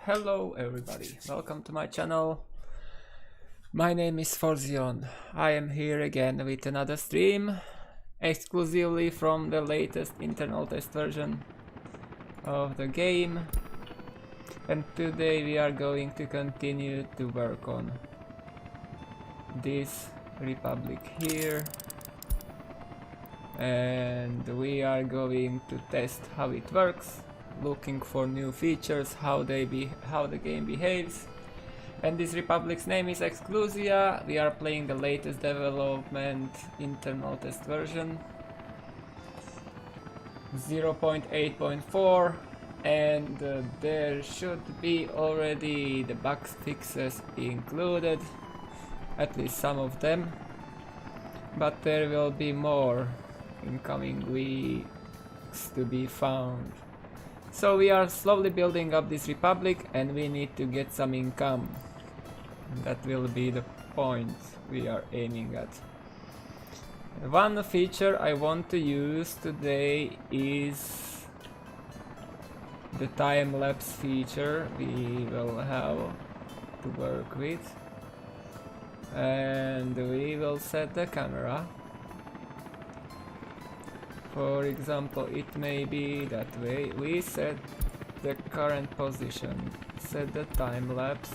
Hello everybody, welcome to my channel. My name is Forzion. I am here again with another stream, exclusively from the latest internal test version of the game. And today we are going to continue to work on this republic here. And we are going to test how it works, looking for new features, how the game behaves. And this republic's name is Exclusia. We are playing the latest development internal test version 0.8.4, and there should be already the bug fixes included, at least some of them, but there will be more in coming weeks to be found. So we are slowly building up this republic and we need to get some income. That will be the point we are aiming at. One feature I want to use today is the time-lapse feature we will have to work with. And we will set the camera. For example, it may be that way. We set the current position, set the time lapse,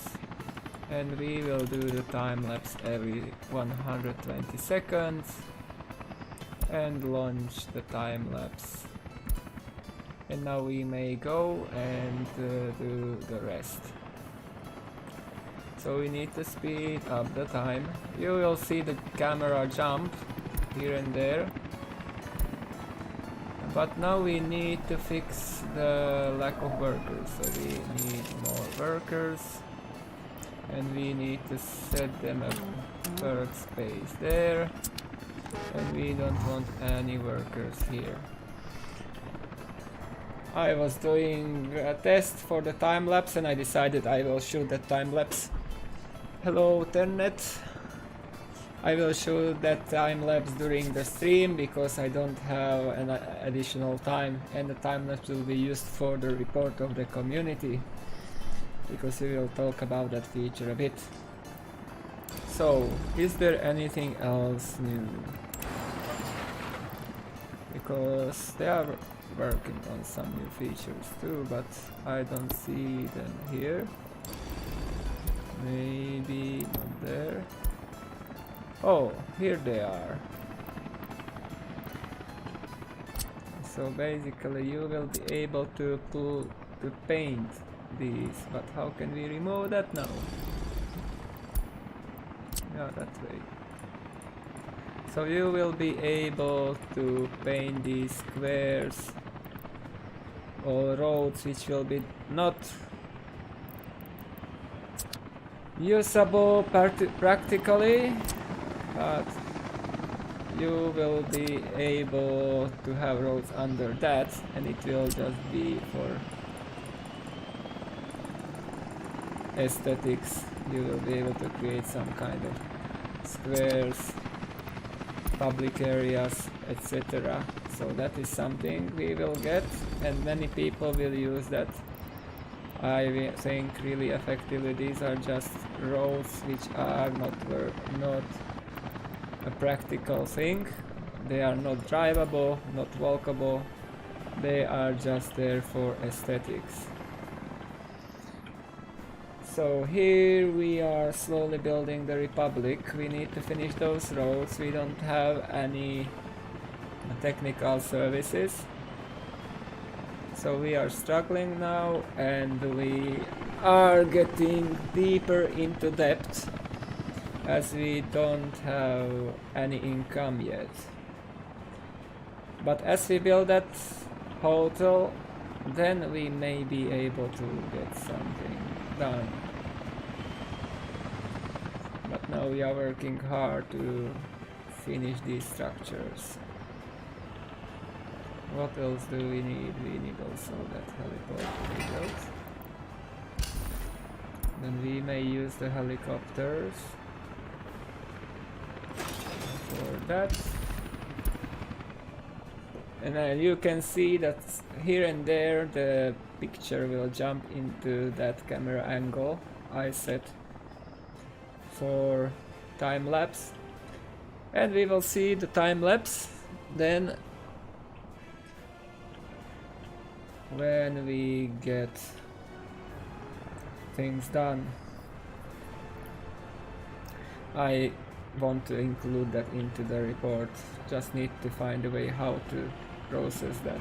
and we will do the time lapse every 120 seconds and launch the time lapse. And now we may go and do the rest. So we need to speed up the time. You will see the camera jump here and there. But now we need to fix the lack of workers, so we need more workers, and we need to set them a workspace there, and we don't want any workers here. I was doing a test for the time lapse and I decided I will shoot that time lapse. Hello Ternet. I will shoot that time-lapse during the stream because I don't have an additional time, and the time-lapse will be used for the report of the community, because we will talk about that feature a bit. So, is there anything else new? Because they are working on some new features too, but I don't see them here. Maybe not there. Oh, here they are. So basically you will be able to paint these, but how can we remove that now? Yeah, that way. So you will be able to paint these squares or roads which will be not usable practically, but you will be able to have roads under that, and it will just be for aesthetics. You will be able to create some kind of squares, public areas, etc. So that is something we will get, and many people will use that. I think really effectively. These are just roads which are not a practical thing. They are not drivable, not walkable. They are just there for aesthetics. So here we are slowly building the republic. We need to finish those roads. We don't have any technical services. So we are struggling now, and we are getting deeper into debt as we don't have any income yet. But as we build that hotel, then we may be able to get something done. But now we are working hard to finish these structures. What else do we need? We need also that heliport to be built. Then we may use the helicopters for that. And you can see that here and there the picture will jump into that camera angle I set for time lapse, and we will see the time lapse then when we get things done. I want to include that into the report, just need to find a way how to process that.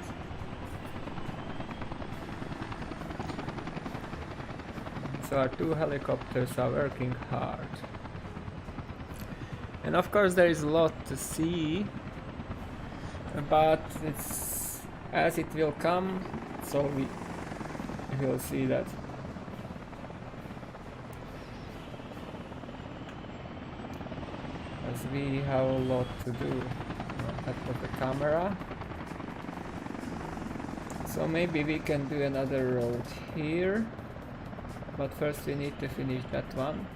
So our 2 helicopters are working hard. And of course there is a lot to see, but it's as it will come, so we will see that. As we have a lot to do. That was the camera. So maybe we can do another road here, but first we need to finish that one.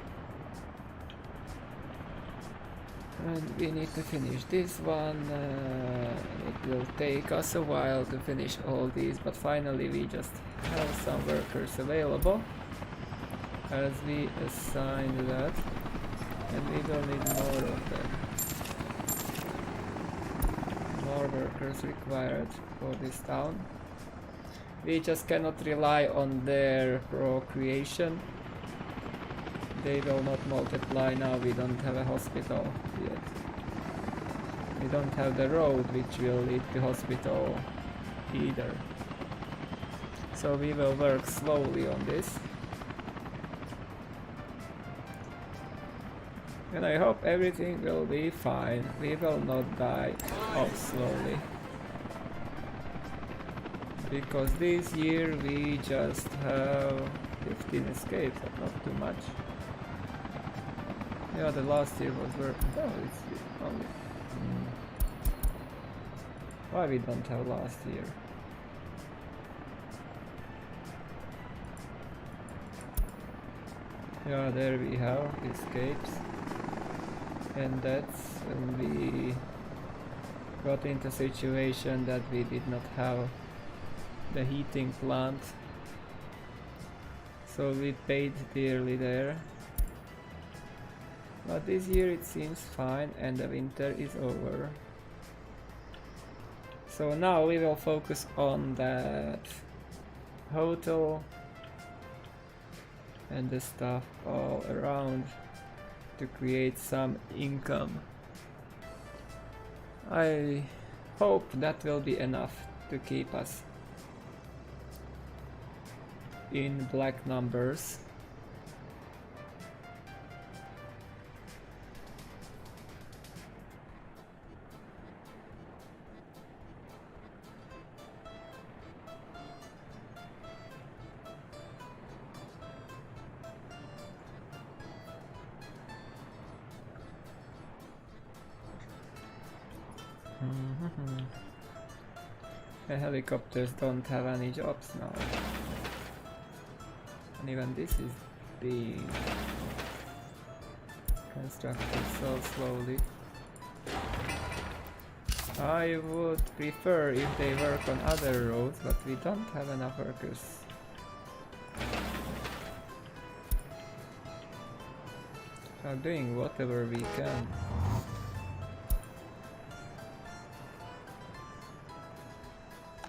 And we need to finish this one. It will take us a while to finish all these, but finally we just have some workers available as we assigned that, and we will need more of them. More workers required for this town. We just cannot rely on their procreation. They will not multiply now. We don't have a hospital yet. We don't have the road which will lead to hospital either. So we will work slowly on this. And I hope everything will be fine. We will not die off slowly. Because this year we just have 15 escapes, but not too much. Yeah, the last year was working. Oh, it's only. Why we don't have last year? Yeah, there we have escapes. And that's when we got into a situation that we did not have the heating plant. So we paid dearly there. But this year it seems fine and the winter is over. So now we will focus on that hotel and the stuff all around to create some income. I hope that will be enough to keep us in black numbers. The helicopters don't have any jobs now. And even this is being constructed so slowly. I would prefer if they work on other roads, but we don't have enough workers. We are doing whatever we can.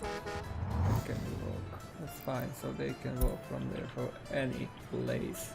They can walk. That's fine, so they can walk from there for any place.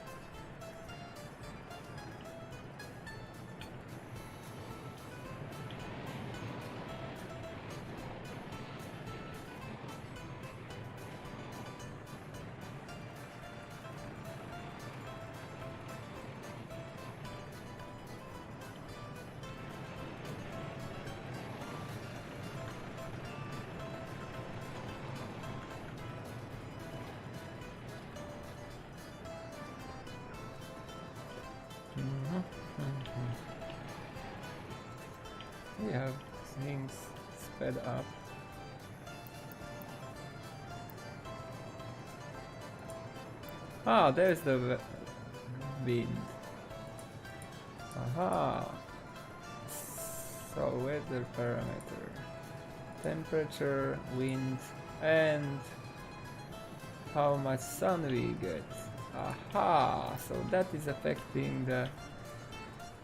We have things sped up. Ah, there's the wind. Aha. So weather parameter. temperature, wind, and how much sun we get. Aha! So that is affecting the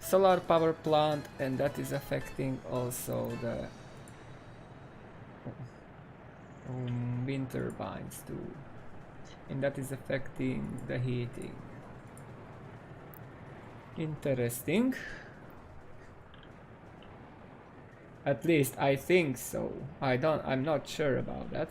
solar power plant, and that is affecting also the wind turbines too. And that is affecting the heating. Interesting. At least I think so. I'm not sure about that.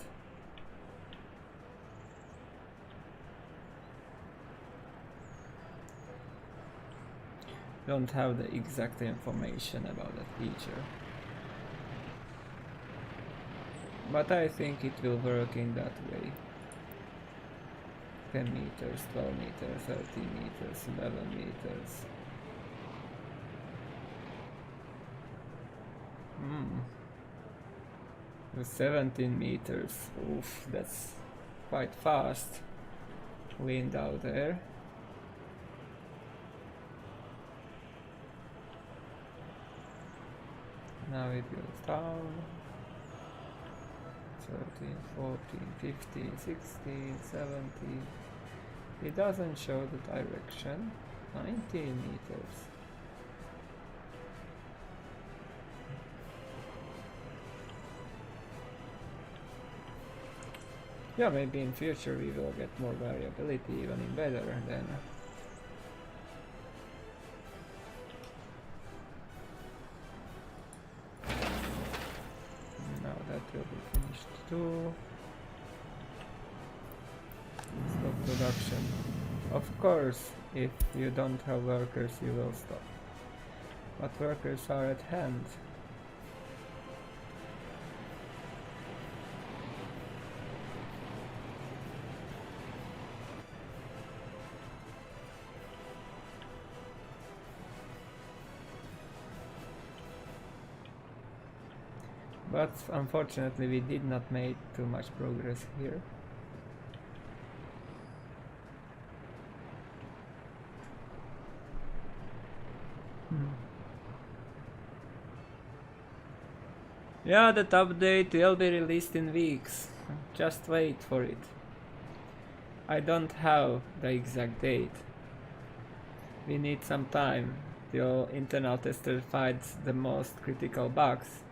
Don't have the exact information about that feature. But I think it will work in that way. 10 meters, 12 meters, 13 meters, 11 meters. The 17 meters. Oof, that's quite fast. Wind out there. Now it goes down. 13, 14, 15, 16, 17. It doesn't show the direction. 19 meters. Yeah, maybe in future we will get more variability even in weather then. Now that will be finished too. Stop production. Of course, if you don't have workers you will stop. But workers are at hand. But unfortunately we did not make too much progress here. Yeah, that update will be released in weeks. Just wait for it. I don't have the exact date. We need some time till internal tester finds the most critical bugs.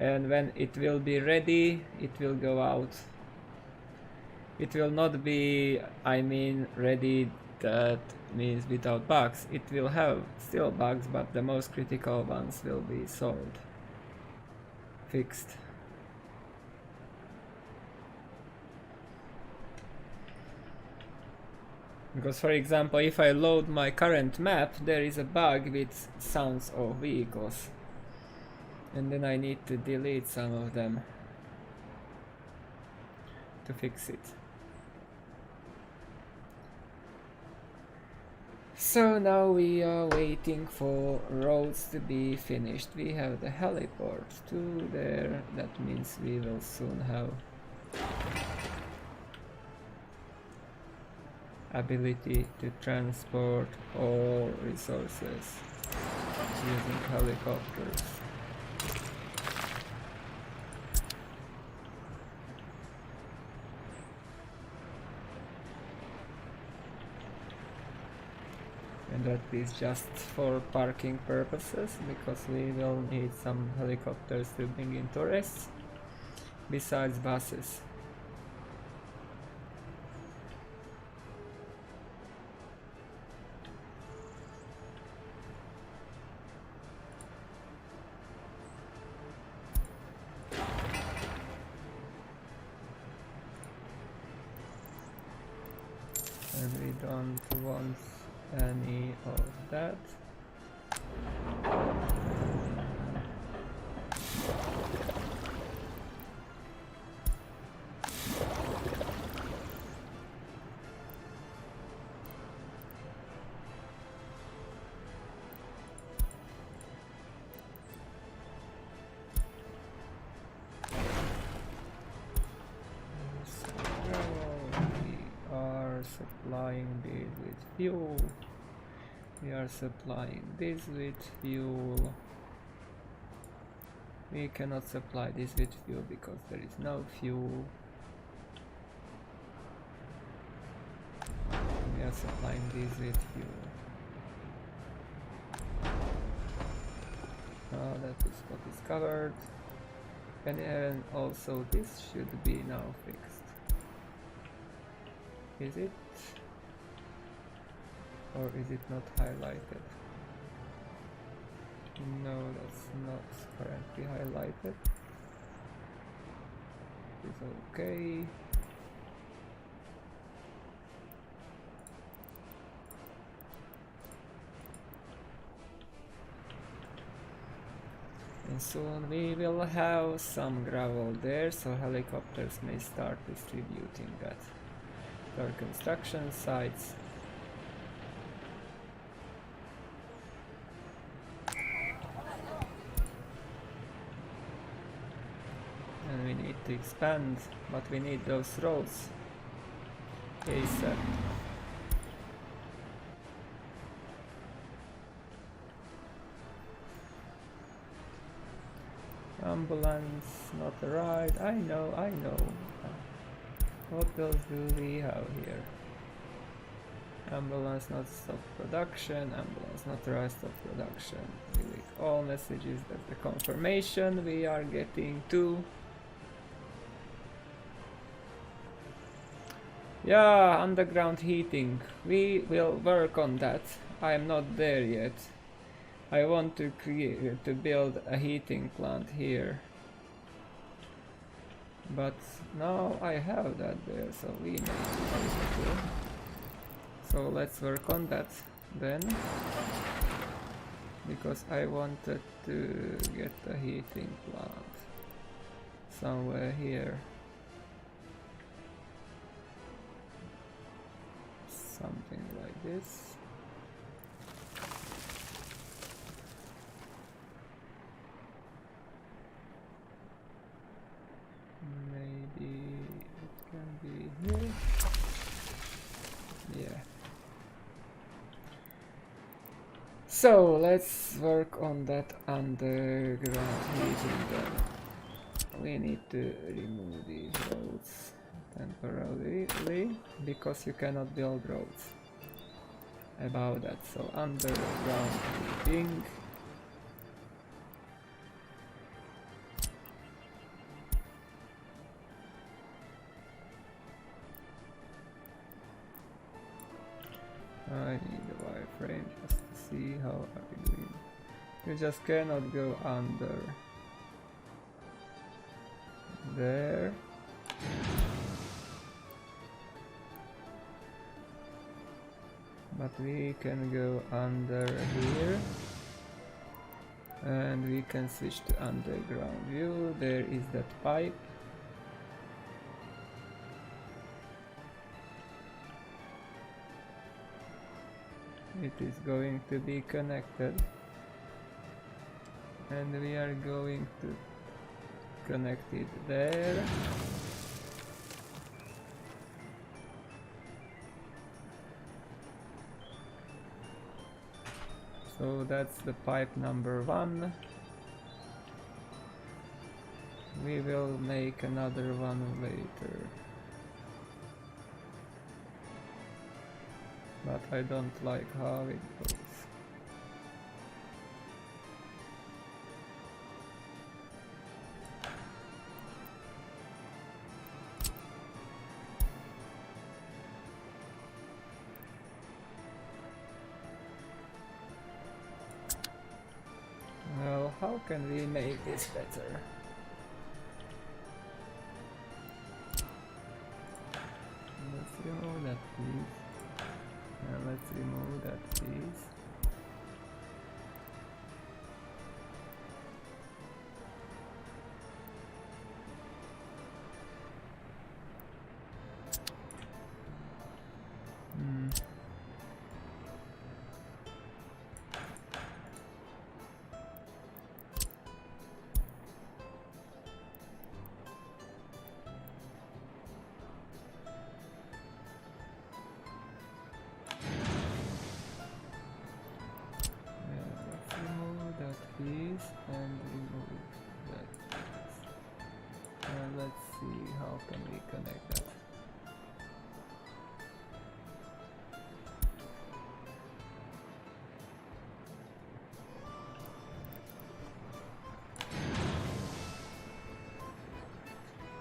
And when it will be ready, it will go out. It will not be, ready, that means without bugs. It will have still bugs, but the most critical ones will be solved. Fixed. Because for example, if I load my current map, there is a bug with sounds of vehicles. And then I need to delete some of them to fix it. So now we are waiting for roads to be finished. We have the heliport too there. That means we will soon have ability to transport all resources using helicopters. And that is just for parking purposes, because we will need some helicopters to bring in tourists, besides buses. And we don't want any of that. Supplying this with fuel. We are supplying this with fuel. We cannot supply this with fuel because there is no fuel. We are supplying this with fuel. That is what is covered. And also this should be now fixed. Is it? Or is it not highlighted? No, that's not currently highlighted. It's okay. And soon we will have some gravel there, so helicopters may start distributing that to our construction sites. And we need to expand, but we need those roads ASAP. Ambulance not arrived. I know. What else do we have here? Ambulance not stop production. Ambulance not rise stop production. Delete all messages. That's the confirmation we are getting to. Yeah, underground heating. We will work on that. I am not there yet. I want to build a heating plant here. But now I have that there, so we may need to. So let's work on that then. Because I wanted to get a heating plant somewhere here. Something like this. Maybe it can be here. Yeah. So let's work on that underground heating then. We need to remove these roads temporarily because you cannot build roads above that. So underground heating. I need a wireframe just to see how are we doing. You just cannot go under there. But we can go under here. And we can switch to underground view. There is that pipe. It is going to be connected, and we are going to connect it there. So that's the pipe number 1. We will make another one later. But I don't like how it goes. Well, how can we make this better? Let's remove that, please. Let's remove that, please. How can we connect that?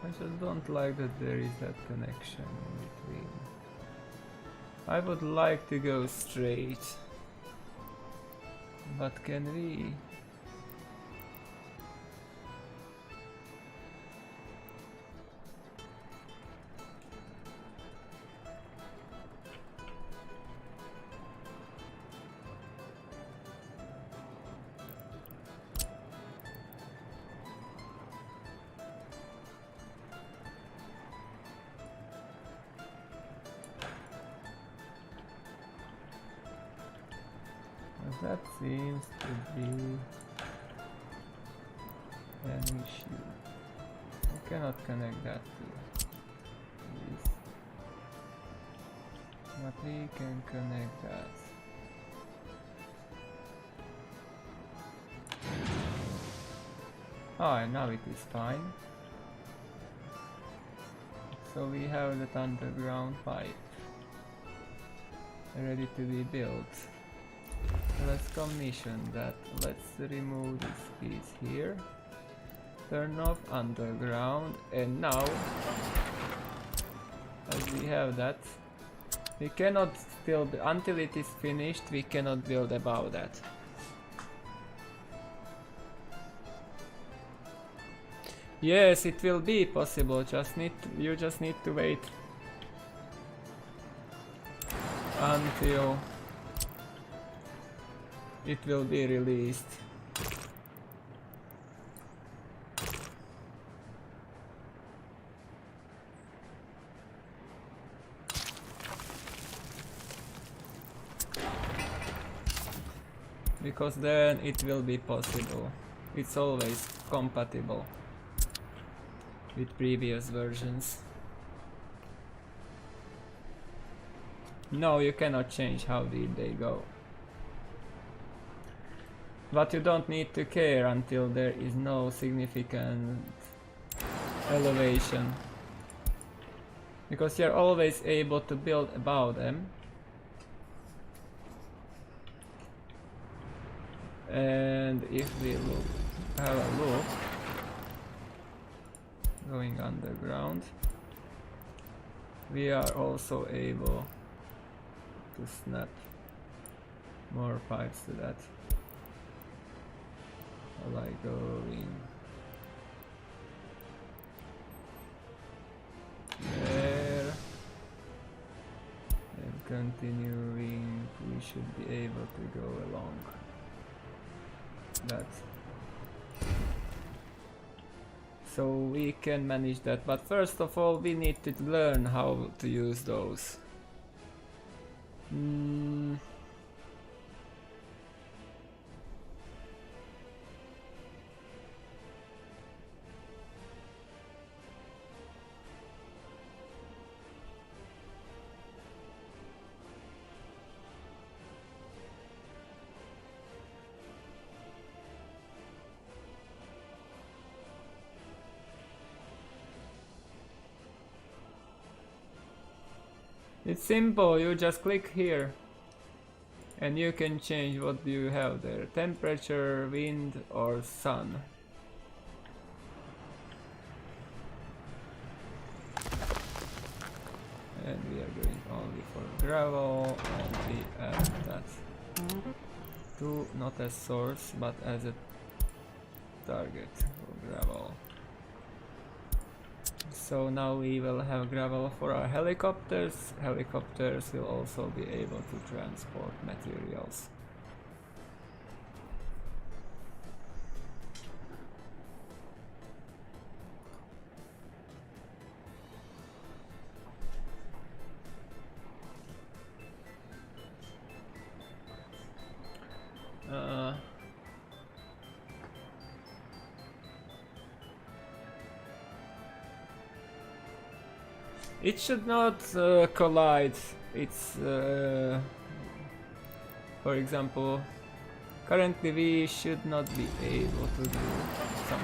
I just don't like that there is that connection in between. I would like to go straight, but can we? That seems to be an issue. I cannot connect that to this, but we can connect that. Oh, and now it is fine. So we have that underground pipe ready to be built. Let's commission that. Let's remove this piece here. Turn off underground, and now, as we have that, we cannot still until it is finished. We cannot build above that. Yes, it will be possible. You just need to wait until it will be released. Because then it will be possible. It's always compatible with previous versions. No, you cannot change how did they go. But you don't need to care until there is no significant elevation, because you're always able to build above them. And if we have a look, going underground, we are also able to snap more pipes to that. Like going there and continuing, we should be able to go along that. So we can manage that, but first of all we need to learn how to use those. It's simple, you just click here and you can change what do you have there, temperature, wind or sun. And we are going only for gravel, and we add that to not as source but as a target for gravel. So now we will have gravel for our helicopters. Helicopters will also be able to transport materials. It should not collide. It's, for example, currently we should not be able to do some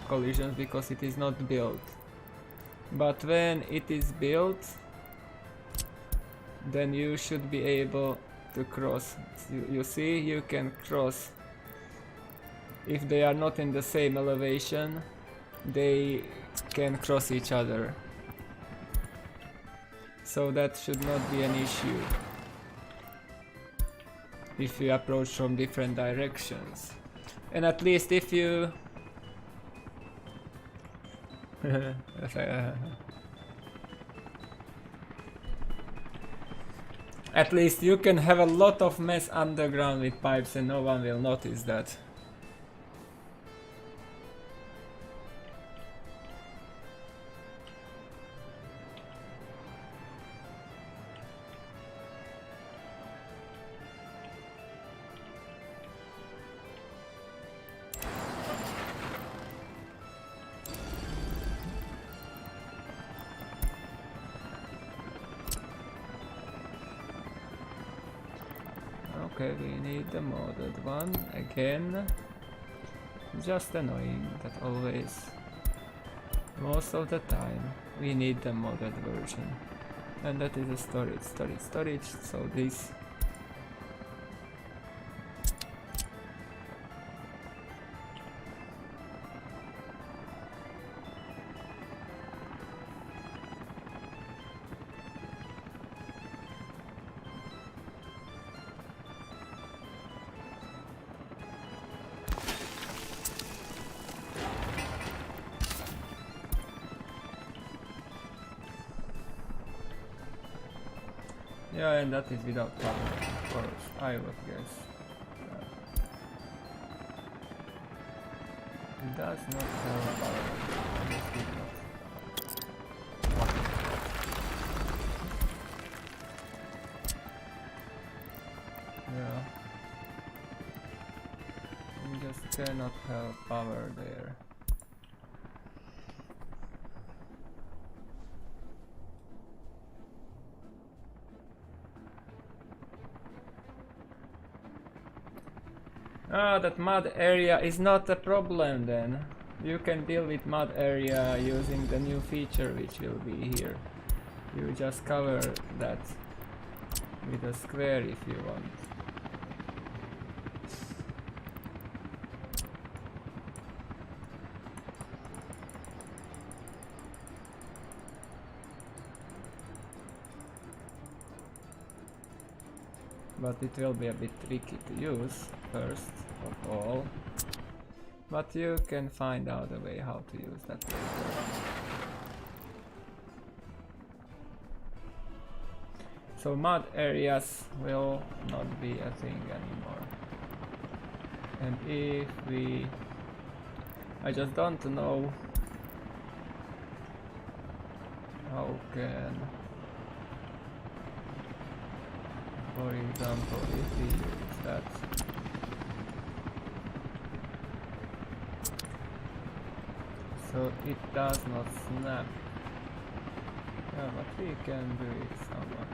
collisions because it is not built. But when it is built, then you should be able to cross. You see, you can cross. If they are not in the same elevation, they can cross each other. So that should not be an issue if you approach from different directions. And at least if you at least you can have a lot of mess underground with pipes and no one will notice that. Okay, we need the modded one again. Just annoying that always, most of the time, we need the modded version. And that is a storage. So this. Yeah, and that is without power, of course, I would guess. It does not have power. It did not. Yeah. We just cannot have power there. Ah, that mud area is not a problem then. You can deal with mud area using the new feature which will be here. You just cover that with a square if you want. But it will be a bit tricky to use first of all. But you can find out a way how to use that later. So mud areas will not be a thing anymore. And if we... I just don't know how can... For example, if we use that, so it does not snap. Yeah, but we can do it somewhat.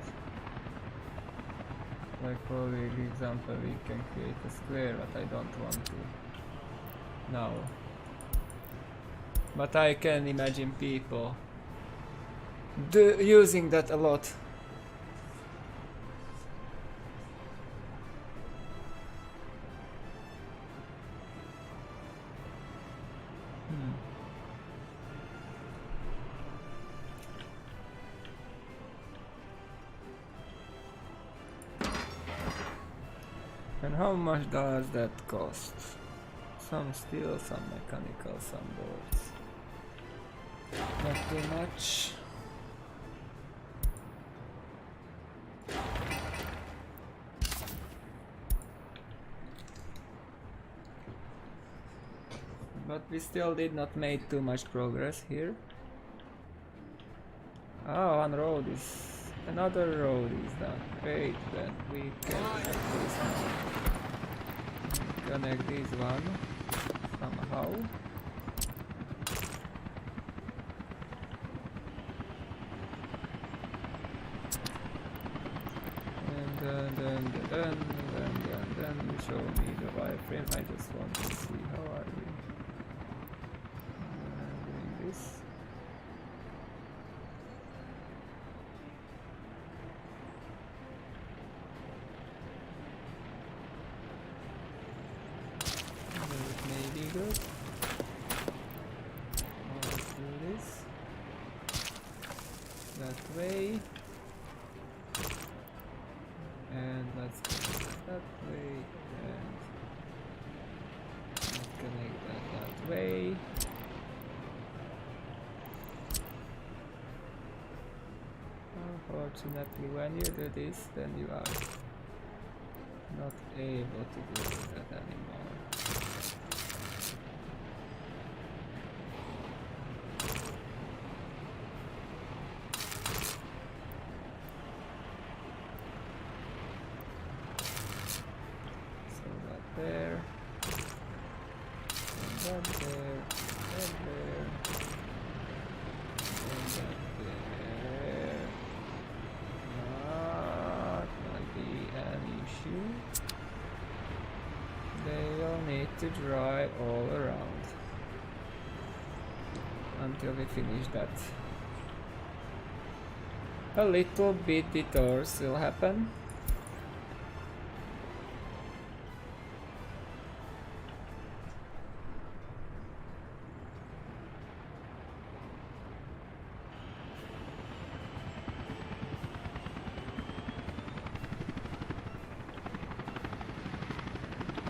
Like for example, we can create a square, but I don't want to now. But I can imagine people using that a lot. And how much does that cost? Some steel, some mechanical, some boards. Not too much. But we still did not make too much progress here. Oh, one road is... Another road is done. Great, then we can connect this one. Connect this one somehow. And then show me the wireframe. I just want to see how are we doing this. that way. And let's connect that way. And connect that way. Unfortunately, when you do this, then you are not able to do that anymore. So that there, and that there, and there, and that there. Not gonna be an issue. They all need to dry all around until we finish that. A little bit detours will happen.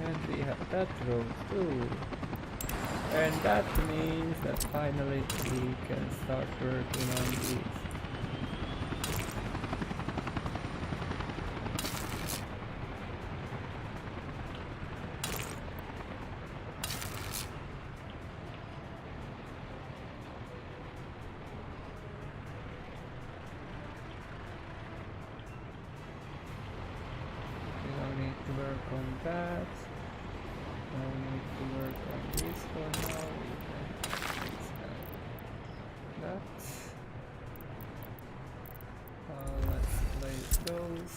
And we have that road too. And that means that finally we can start working on these. We don't need to work on that. No need to work on this for now. We can fix that. Let's place those.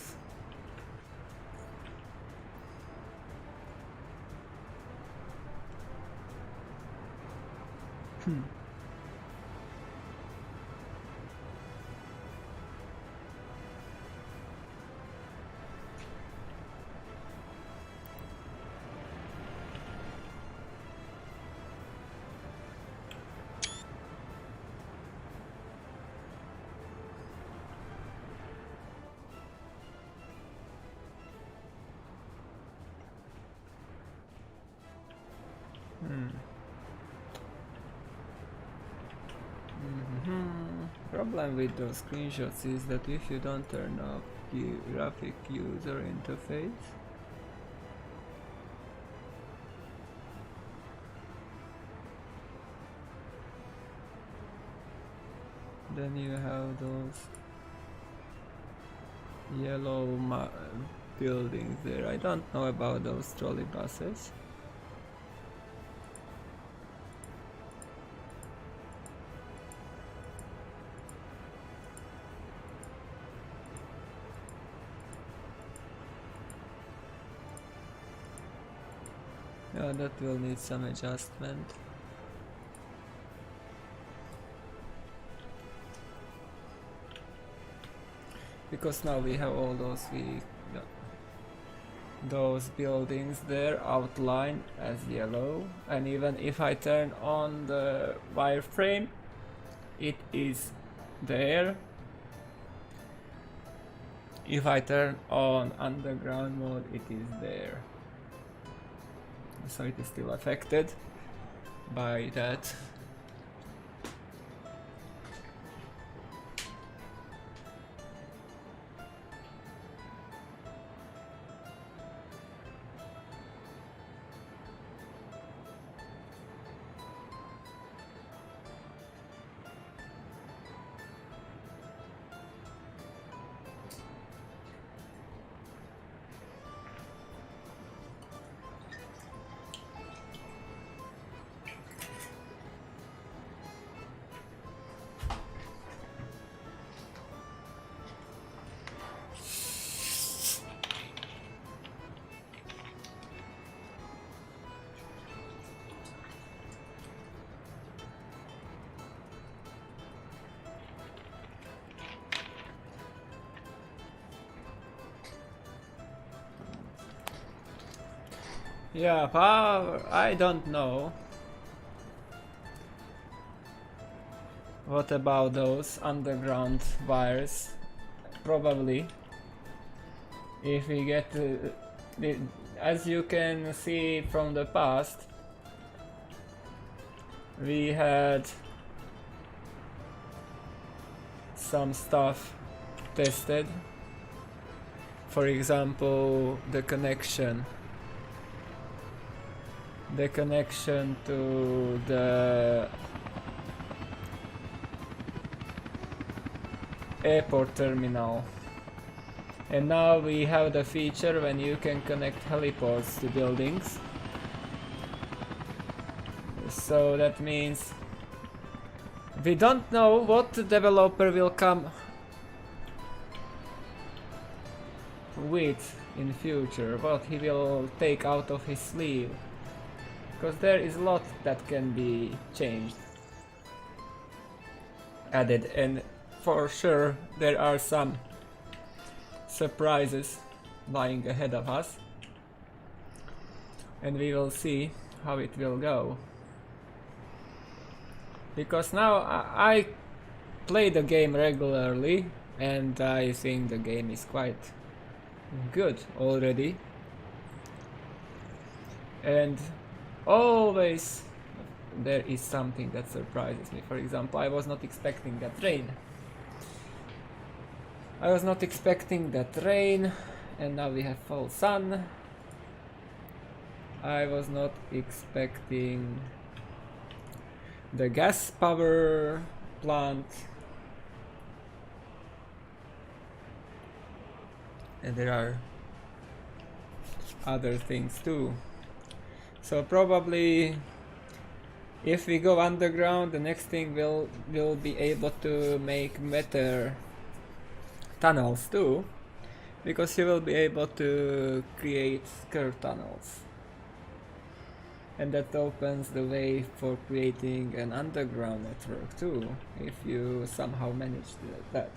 Problem with those screenshots is that if you don't turn off the graphic user interface, then you have those yellow buildings there. I don't know about those trolley buses. Yeah, that will need some adjustment. Because now we have all those buildings there outlined as yellow, and even if I turn on the wireframe, it is there. If I turn on underground mode, it is there. So it is still affected by that. Yeah, power, I don't know. What about those underground wires? Probably. If we get as you can see from the past, we had some stuff tested. For example, the connection to the airport terminal. And now we have the feature when you can connect heliports to buildings. So that means we don't know what the developer will come with in future, what he will take out of his sleeve. Because there is a lot that can be changed, added, and for sure there are some surprises lying ahead of us, and we will see how it will go. Because now I play the game regularly and I think the game is quite good already, and always there is something that surprises me. For example, I was not expecting that rain. And now we have full sun. I was not expecting the gas power plant. And there are other things too. So probably if we go underground, the next thing we'll be able to make better tunnels too, because you will be able to create curved tunnels, and that opens the way for creating an underground network too, if you somehow manage that.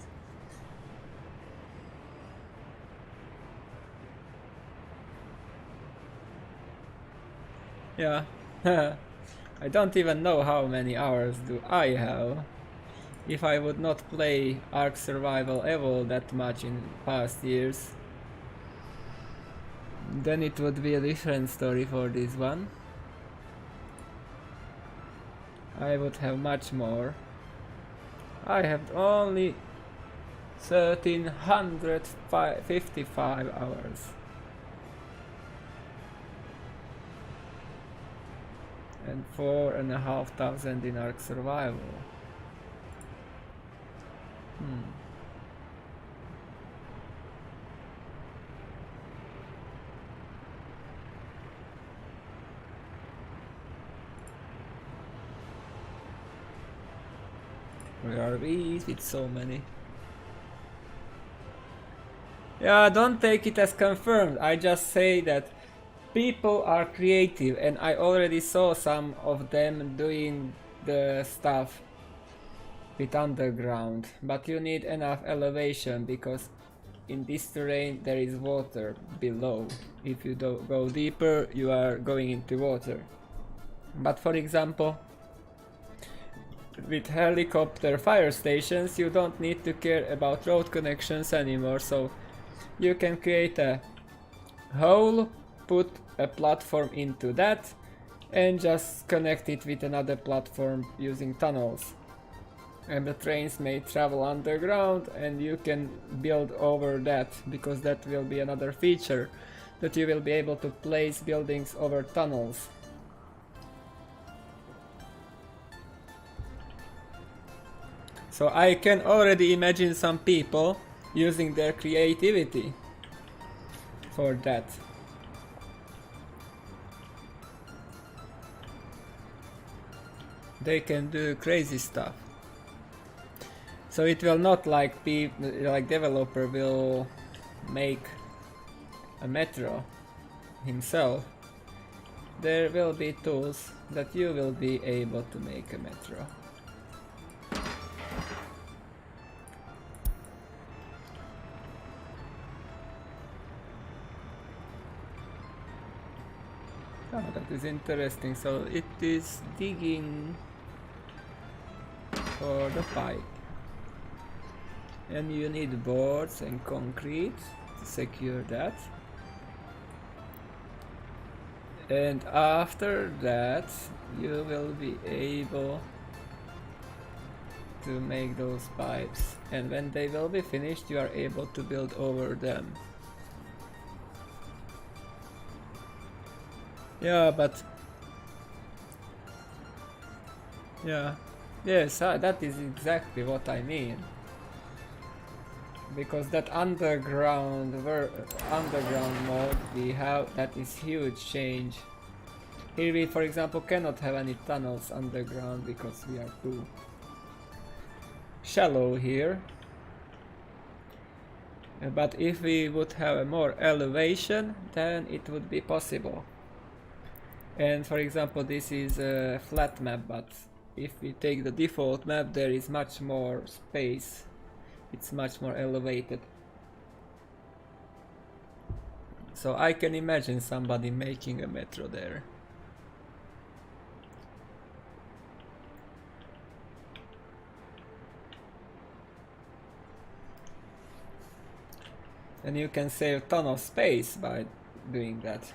Yeah. I don't even know how many hours do I have. If I would not play Ark Survival Evo that much in past years, then it would be a different story for this one. I would have much more. I have only 1355 hours. And 4,500 in Ark Survival. Where are we with so many? Yeah, don't take it as confirmed. I just say that people are creative, and I already saw some of them doing the stuff with underground, but you need enough elevation because in this terrain there is water below. If you go deeper, you are going into water. But for example, with helicopter fire stations, you don't need to care about road connections anymore, so you can create a hole, put a platform into that, and just connect it with another platform using tunnels. And the trains may travel underground, and you can build over that, because that will be another feature, that you will be able to place buildings over tunnels. So I can already imagine some people using their creativity for that. They can do crazy stuff. So it will not like developer will make a metro himself. There will be tools that you will be able to make a metro. Oh, that is interesting. So it is digging for the pipe. And you need boards and concrete to secure that. And after that you will be able to make those pipes, and when they will be finished you are able to build over them. Yeah, but yeah, yes, that is exactly what I mean. Because that underground mode we have, that is huge change. Here we, for example, cannot have any tunnels underground because we are too shallow here. But if we would have a more elevation, then it would be possible. And for example, this is a flat map, but if we take the default map, there is much more space. It's much more elevated. So I can imagine somebody making a metro there. And you can save a ton of space by doing that.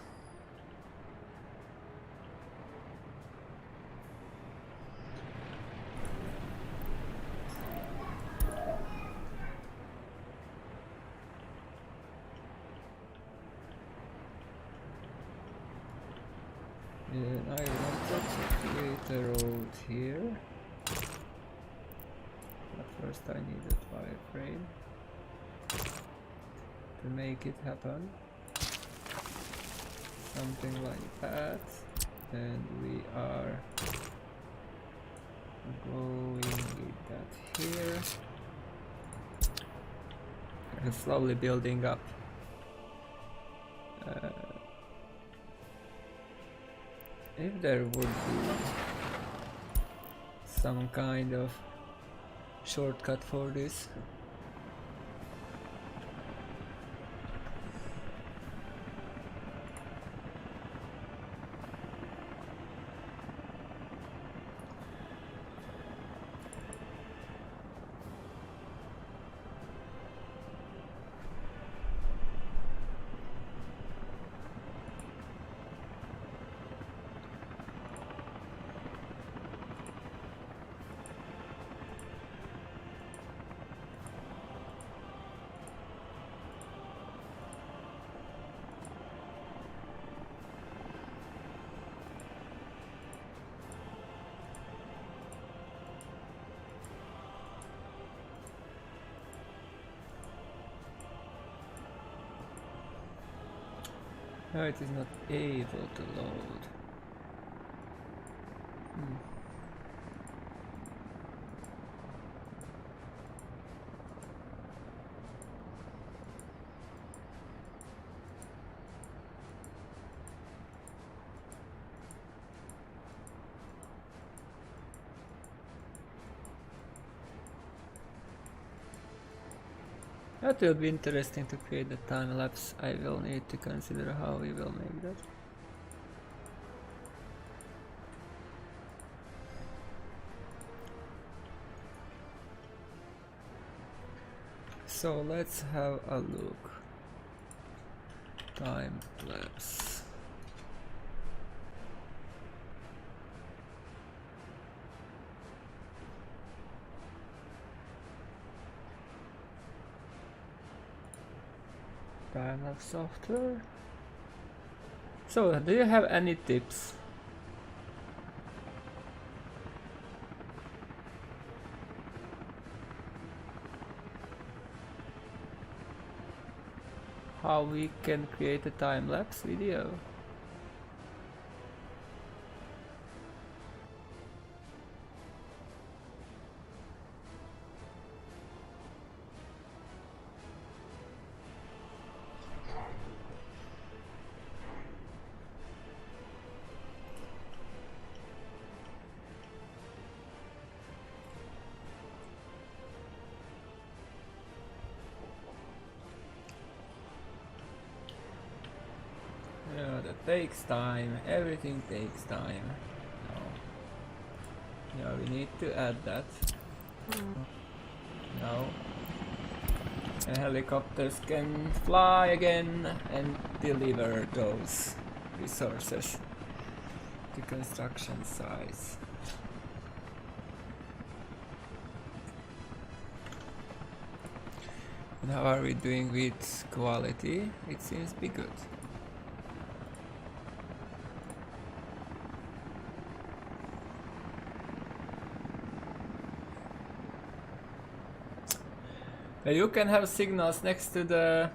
And I wanted to create a road here. But first I need a wireframe to make it happen. Something like that. And we are going with that here. And slowly building up. If there would be some kind of shortcut for this. No, it is not able to load. That will be interesting to create the time lapse. I will need to consider how we will make that. So let's have a look. Time lapse. Time-lapse software. So, do you have any tips? How we can create a time-lapse video? Yeah, that takes time. Everything takes time. No. Yeah, we need to add that. No. And helicopters can fly again and deliver those resources to construction sites. And how are we doing with quality? It seems to be good. You can have signals next to the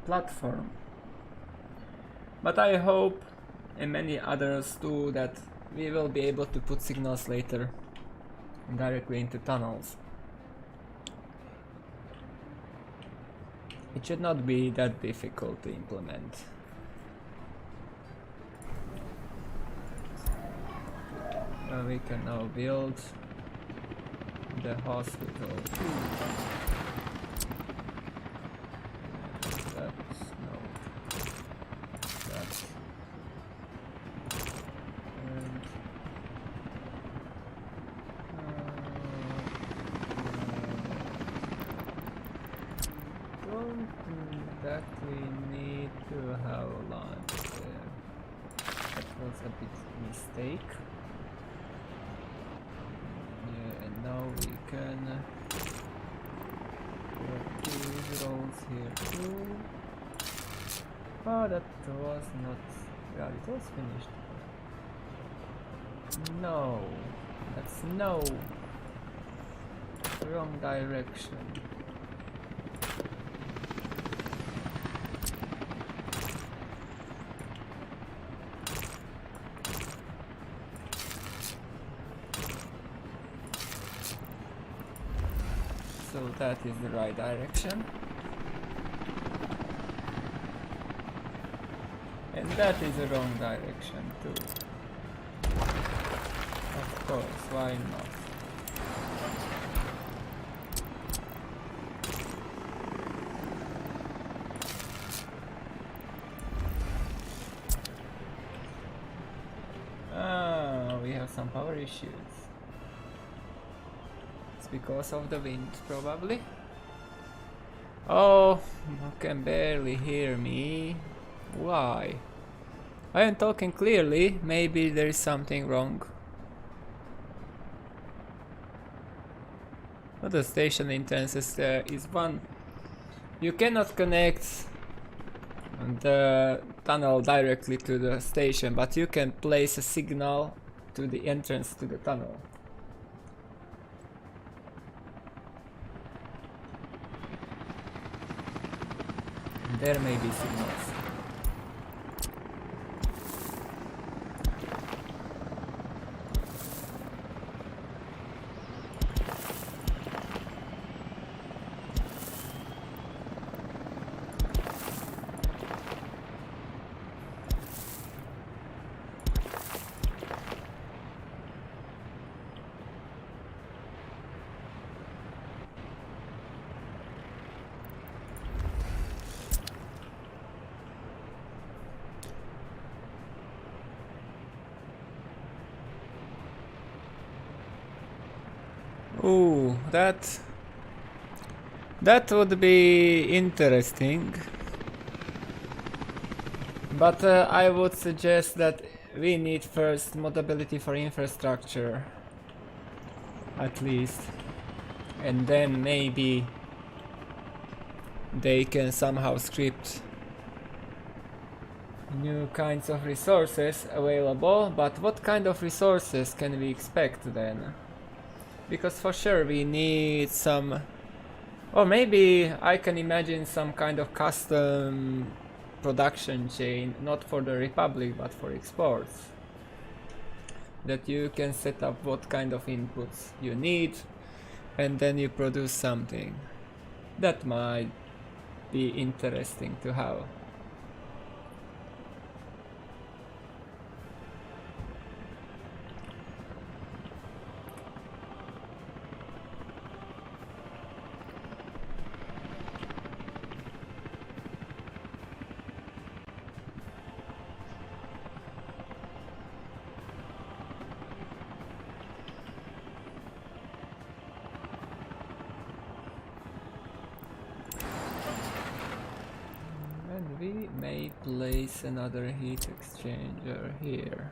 platform, but I hope, and many others too, that we will be able to put signals later directly into tunnels. It should not be that difficult to implement. We can now build the hospital. That's no. That's and don't think that we need to have launch there. That was a bit mistake. Now we can put these rolls here too. Oh, that was not... yeah, it was finished. No, that's no. Wrong direction. So that is the right direction. And that is the wrong direction too. Of course, why not? Ah, we have some power issues. Because of the wind, probably. Oh, you can barely hear me. Why? I am talking clearly. Maybe there is something wrong. But the station entrance is one. You cannot connect the tunnel directly to the station, but you can place a signal to the entrance to the tunnel. There may be signals. Ooh, that would be interesting. But I would suggest that we need first modability for infrastructure, at least, and then maybe they can somehow script new kinds of resources available. But what kind of resources can we expect then? Because for sure we need some, or maybe I can imagine some kind of custom production chain, not for the Republic but for exports, that you can set up what kind of inputs you need and then you produce something. That might be interesting to have. place another heat exchanger here.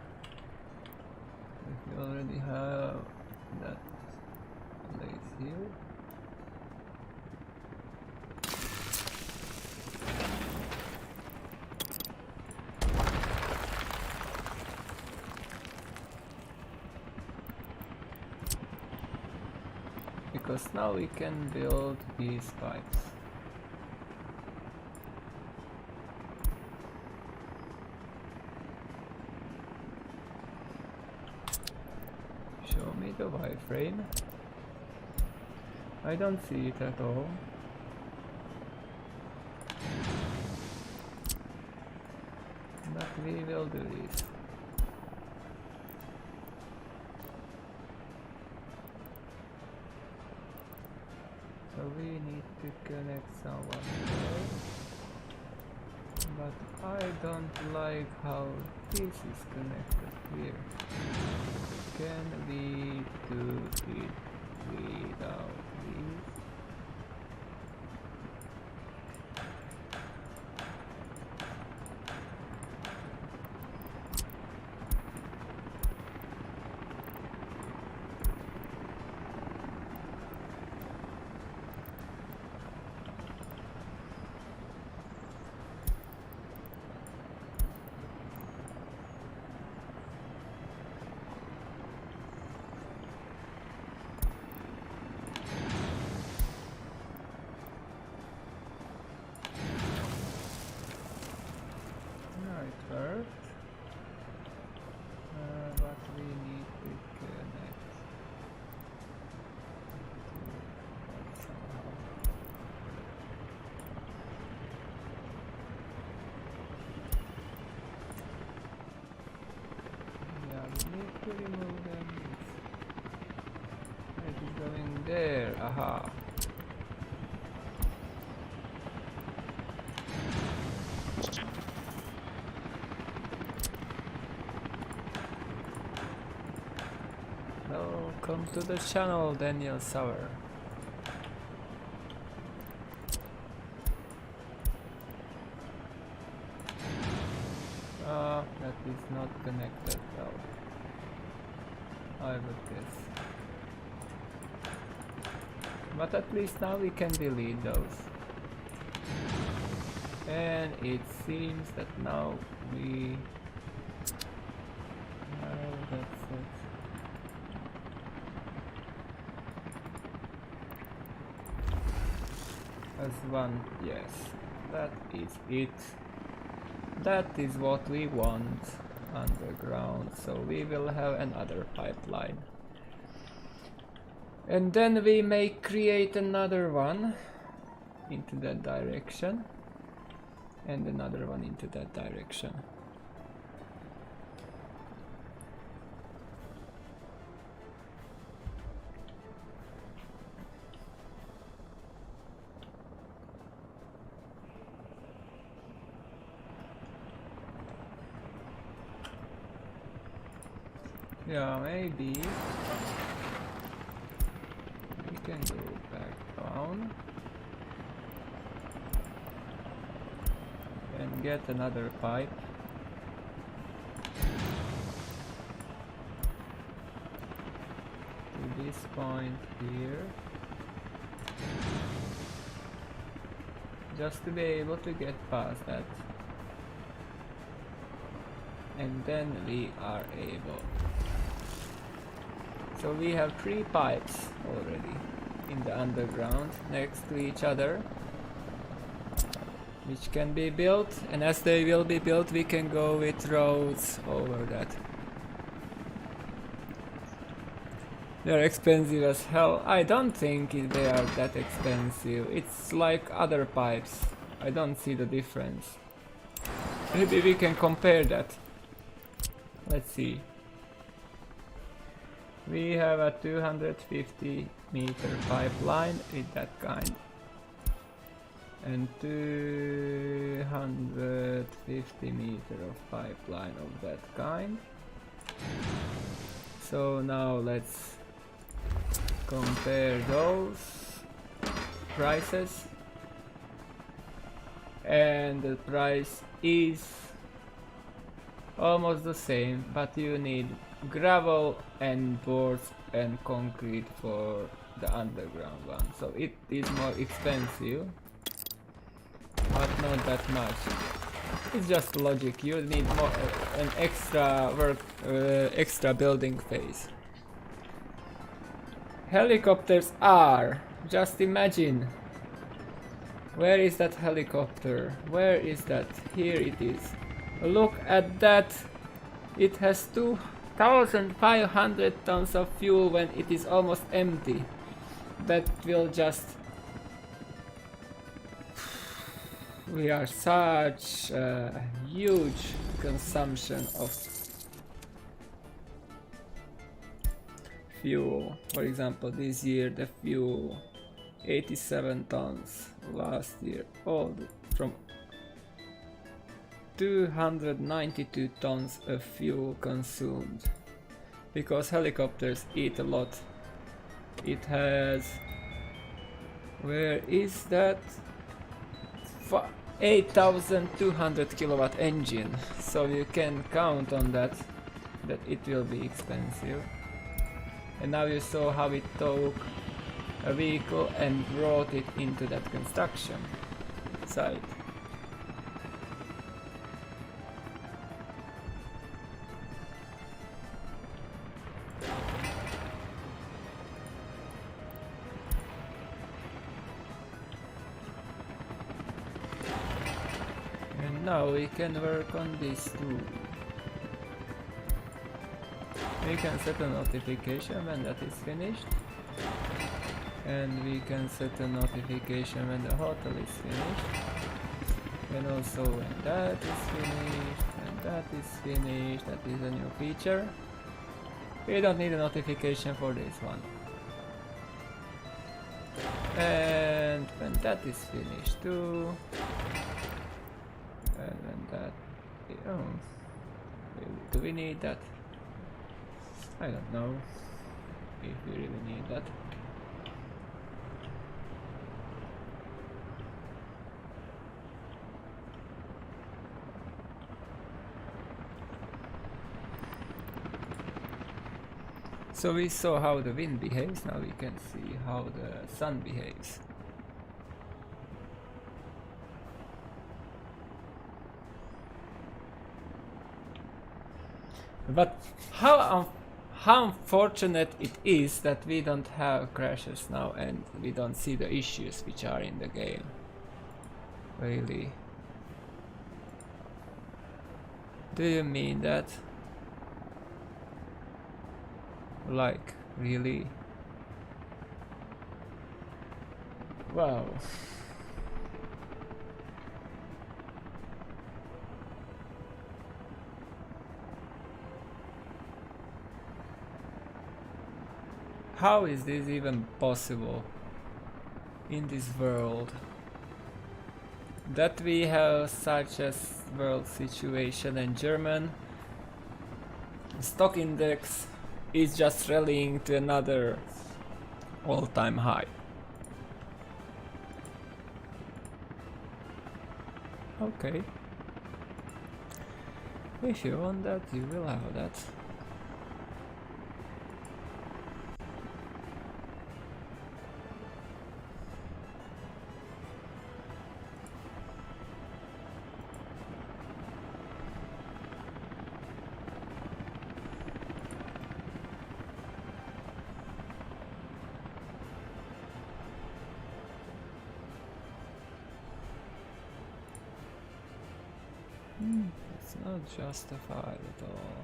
If we already have that place here. Because now we can build these pipes. Show me the wireframe. I don't see it at all. But we will do this. So we need to connect someone there. But I don't like how this is connected here. Can we do it without this? But we need to connect somehow. Yeah, we need to remove them. It is going there. Aha. Welcome to the channel, Daniel Sauer. That is not connected though. I would guess. But at least now we can delete those. And it seems that now we that's it. As one, yes, that is it. That is what we want underground, so we will have another pipeline. And then we may create another one into that direction, and another one into that direction. Yeah, maybe we can go back down and get another pipe. To this point here. Just to be able to get past that. And then we are able. So we have 3 pipes already in the underground next to each other, which can be built, and as they will be built we can go with roads over that. They're expensive as hell. I don't think they are that expensive. It's like other pipes. I don't see the difference. Maybe we can compare that. Let's see. We have a 250 meter pipeline with that kind, and 250 meter of pipeline of that kind. So now let's compare those prices, and the price is almost the same, but you need gravel and boards and concrete for the underground one, so it is more expensive, but not that much. It's just logic. You need more an extra work, extra building phase. Helicopters are. Just imagine. Where is that helicopter? Where is that? Here it is. Look at that. It has 2,500 tons of fuel when it is almost empty. That will just... We are such a huge consumption of fuel. For example, this year the fuel 87 tons. Last year all from 292 tons of fuel consumed, because helicopters eat a lot. It has, where is that, 8,200 kilowatt engine, so you can count on that it will be expensive. And now you saw how it took a vehicle and brought it into that construction site. And now we can work on this too. We can set a notification when that is finished. And we can set a notification when the hotel is finished. And also when that is finished, when that is finished. That is a new feature. We don't need a notification for this one. And when that is finished too. And when that... Oh, do we need that? I don't know if we really need that. So we saw how the wind behaves, now we can see how the sun behaves. But how unfortunate it is that we don't have crashes now and we don't see the issues which are in the game. Really? Do you mean that? Like, really? Wow. How is this even possible in this world? That we have such a world situation, and German stock index is just rallying to another all-time high. Okay. If you want that, you will have that. It's not justified at all.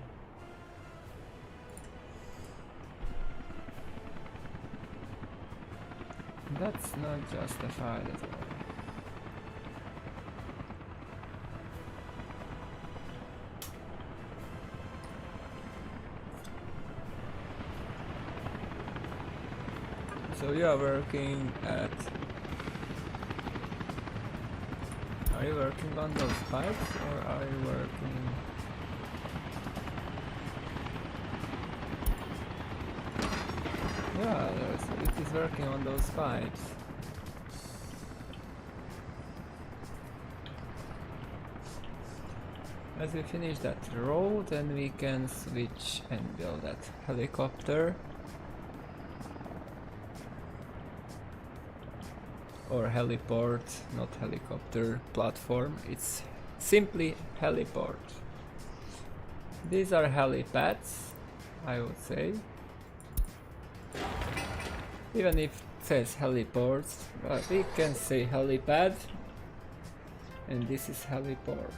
That's not justified at all. So you are working at... Are you working on those pipes or are you working... Yeah, it is working on those pipes. As we finish that road, then we can switch and build that helicopter. Or heliport, not helicopter platform, it's simply heliport. These are helipads, I would say. Even if it says heliports, but we can say helipad, and this is heliport.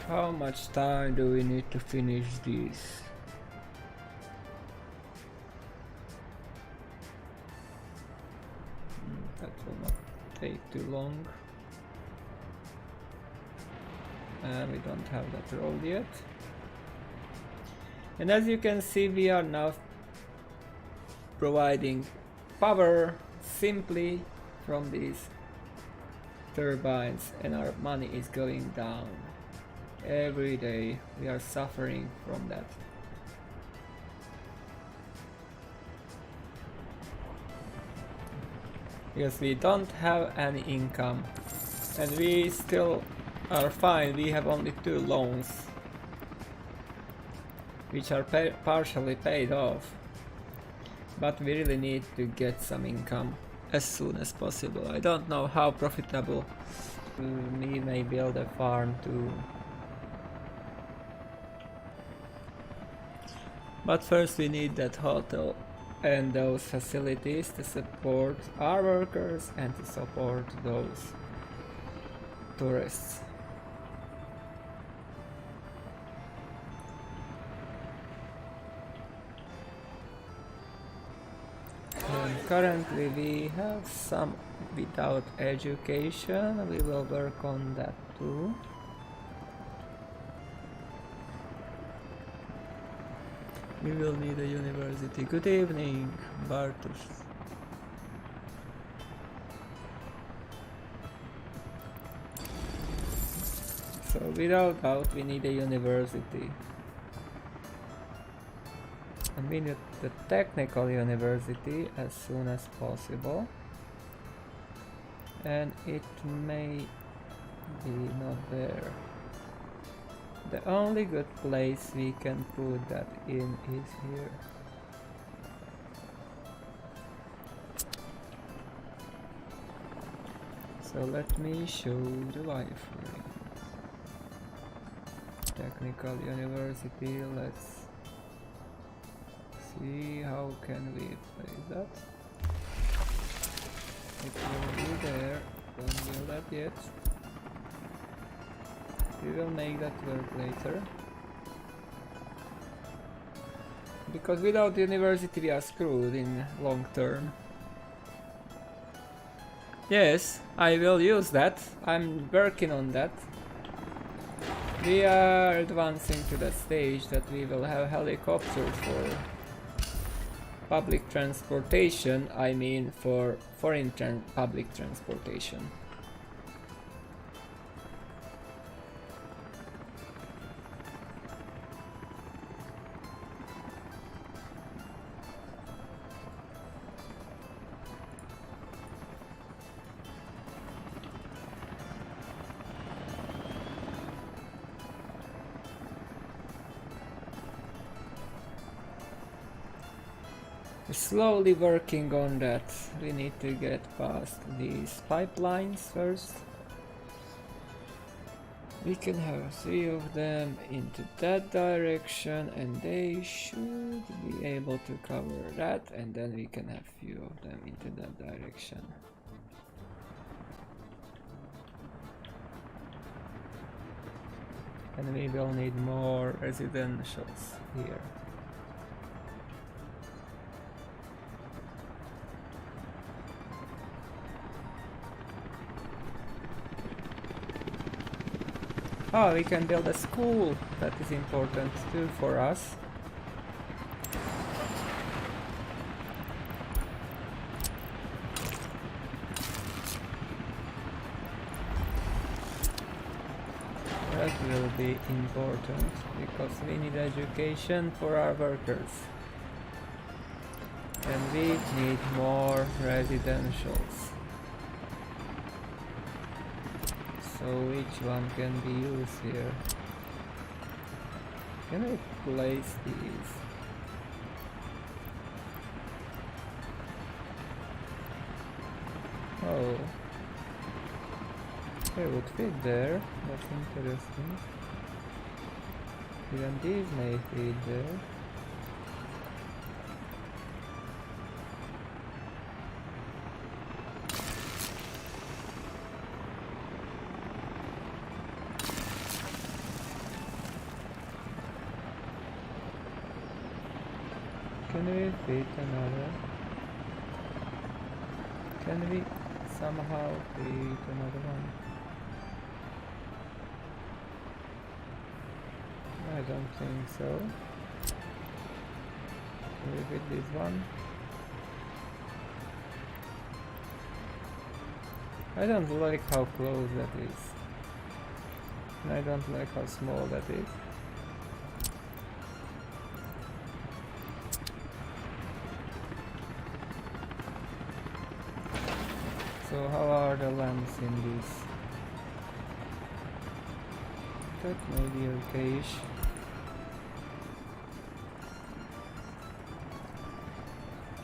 How much time do we need to finish this? That will not take too long. We don't have that road yet. And as you can see, we are now providing power simply from these turbines, and our money is going down. Every day we are suffering from that. Because we don't have any income, and we still are fine. We have only 2 loans which are partially paid off, but we really need to get some income as soon as possible. I don't know how profitable we may build a farm too. But first we need that hotel and those facilities to support our workers and to support those tourists. And currently we have some without education. We will work on that too. We will need a university. Good evening, Bartosz. So without doubt we need a university. And we need the technical university as soon as possible. And it may be not there. The only good place we can put that in is here. So let me show the wireframe. Technical University, let's see how can we place that. It will be there, don't build that yet. We will make that work later. Because without university we are screwed in long term. Yes, I will use that. I'm working on that. We are advancing to that stage that we will have helicopters for public transportation. I mean for foreign public transportation. Slowly working on that. We need to get past these pipelines first. We can have 3 of them into that direction and they should be able to cover that, and then we can have few of them into that direction. And we will need more residentials here. Oh, we can build a school. That is important too for us. will be important because we need education for our workers. And we need more residentials. So which one can be used here? Can I place these? Oh, they would fit there. That's interesting. Even these may fit there. Can we fit another? Can we somehow fit another one? I don't think so. Can we fit this one? I don't like how close that is. And I don't like how small that is. So how are the lamps in this? That may be okayish.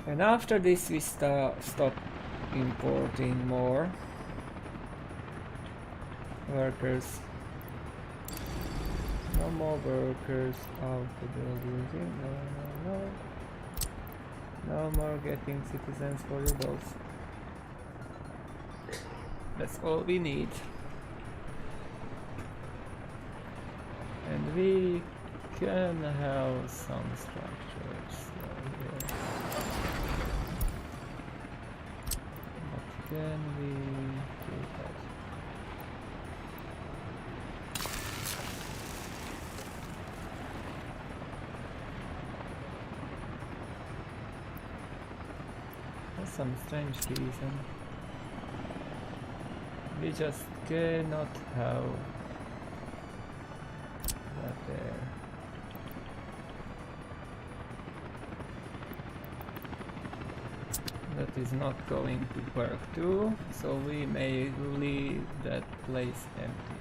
And after this we stop importing more workers. No more workers out the building. No more getting citizens for rubles. That's all we need. And we can have some structures here. But can we do that? For some strange reason. We just cannot have that there. That is not going to work too, so we may leave that place empty.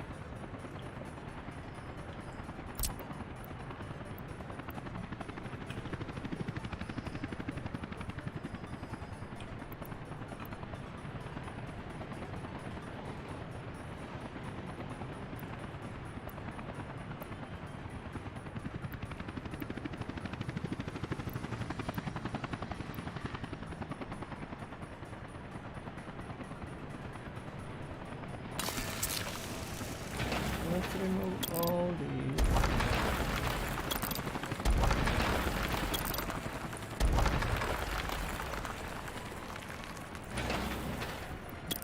Let's remove all these.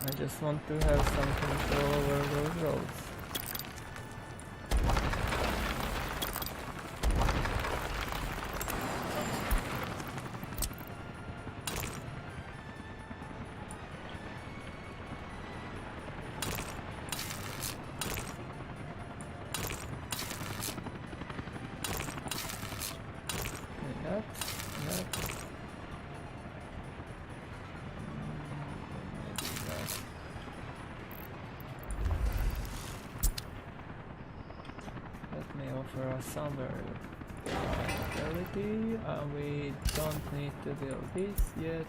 I just want to have some control over those roads. For us somewhere ability, we don't need to build this yet.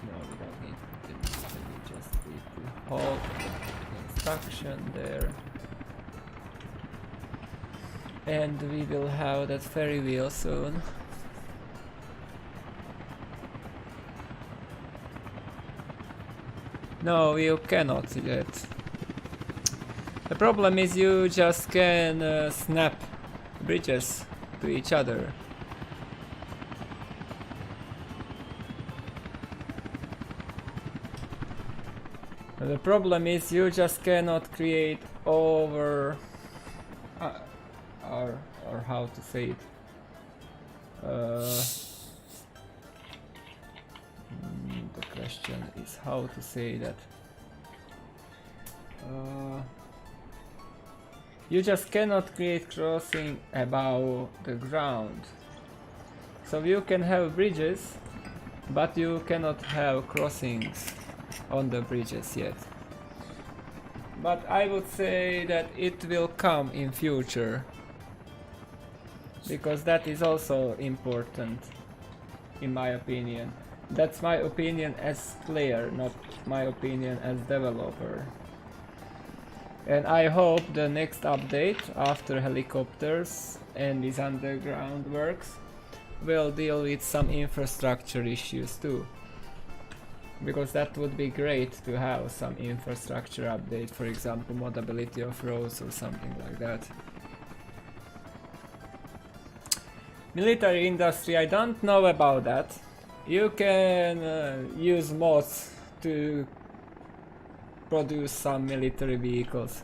No, we don't need to do this, we just need to hold the construction there. And we will have that ferry wheel soon. No, you cannot yet. The problem is you just can snap bridges to each other. The problem is you just cannot create over or how to say it. The question is how to say that. You just cannot create crossing above the ground. So you can have bridges, but you cannot have crossings on the bridges yet. But I would say that it will come in future, because that is also important, in my opinion. That's my opinion as player, not my opinion as developer. And I hope the next update after helicopters and these underground works will deal with some infrastructure issues too. Because that would be great to have some infrastructure update, for example modability of roads or something like that. Military industry, I don't know about that. You can use mods to produce some military vehicles.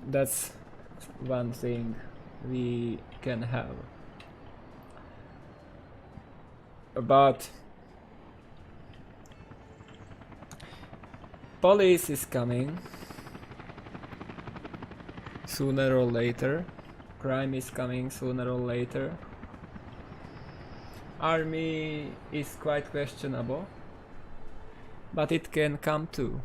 That's one thing we can have. But police is coming sooner or later. Crime is coming sooner or later. Army is quite questionable, but it can come too.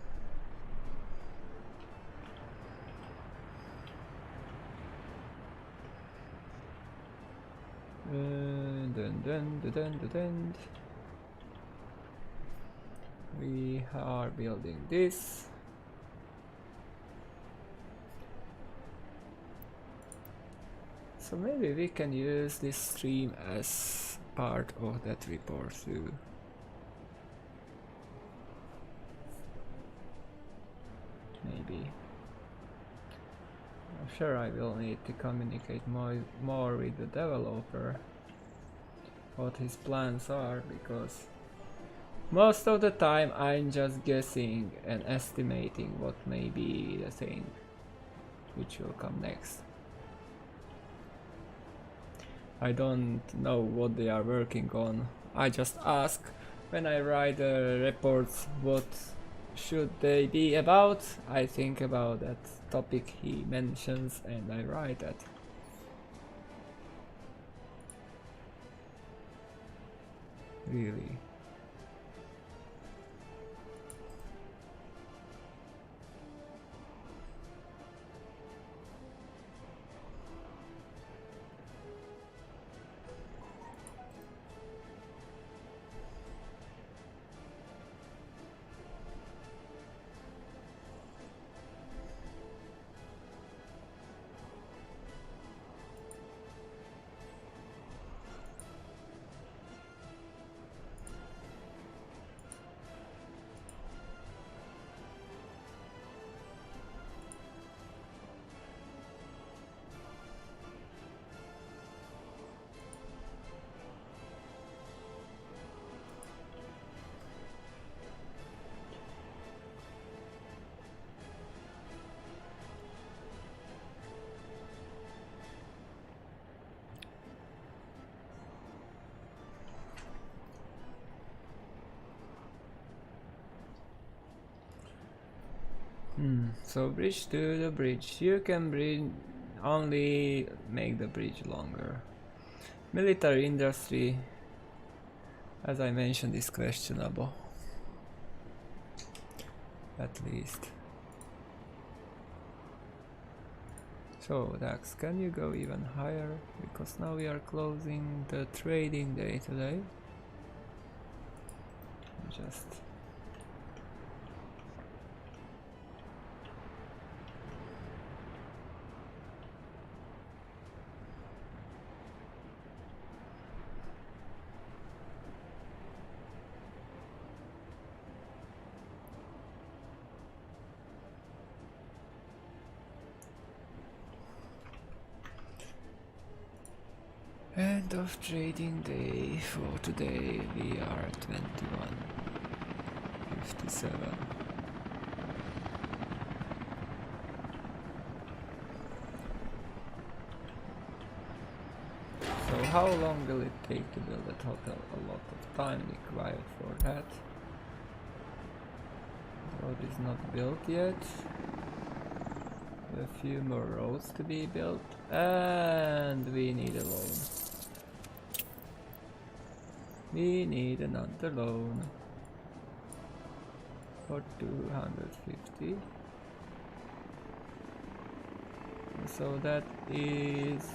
We are building this. So maybe we can use this stream as part of that report too. Maybe. I'm sure I will need to communicate more with the developer what his plans are, because most of the time I'm just guessing and estimating what may be the thing which will come next. I don't know what they are working on. I just ask when I write reports what should they be about. I think about that topic he mentions and I write that. Really. So bridge to the bridge. You can only make the bridge longer. Military industry, as I mentioned, is questionable. At least. So Dax, can you go even higher? Because now we are closing the trading day today. Just end of trading day for today. We are at 21:57. So how long will it take to build a hotel? A lot of time required for that. Road is not built yet. A few more roads to be built, and we need a loan. We need another loan for 250. So that is...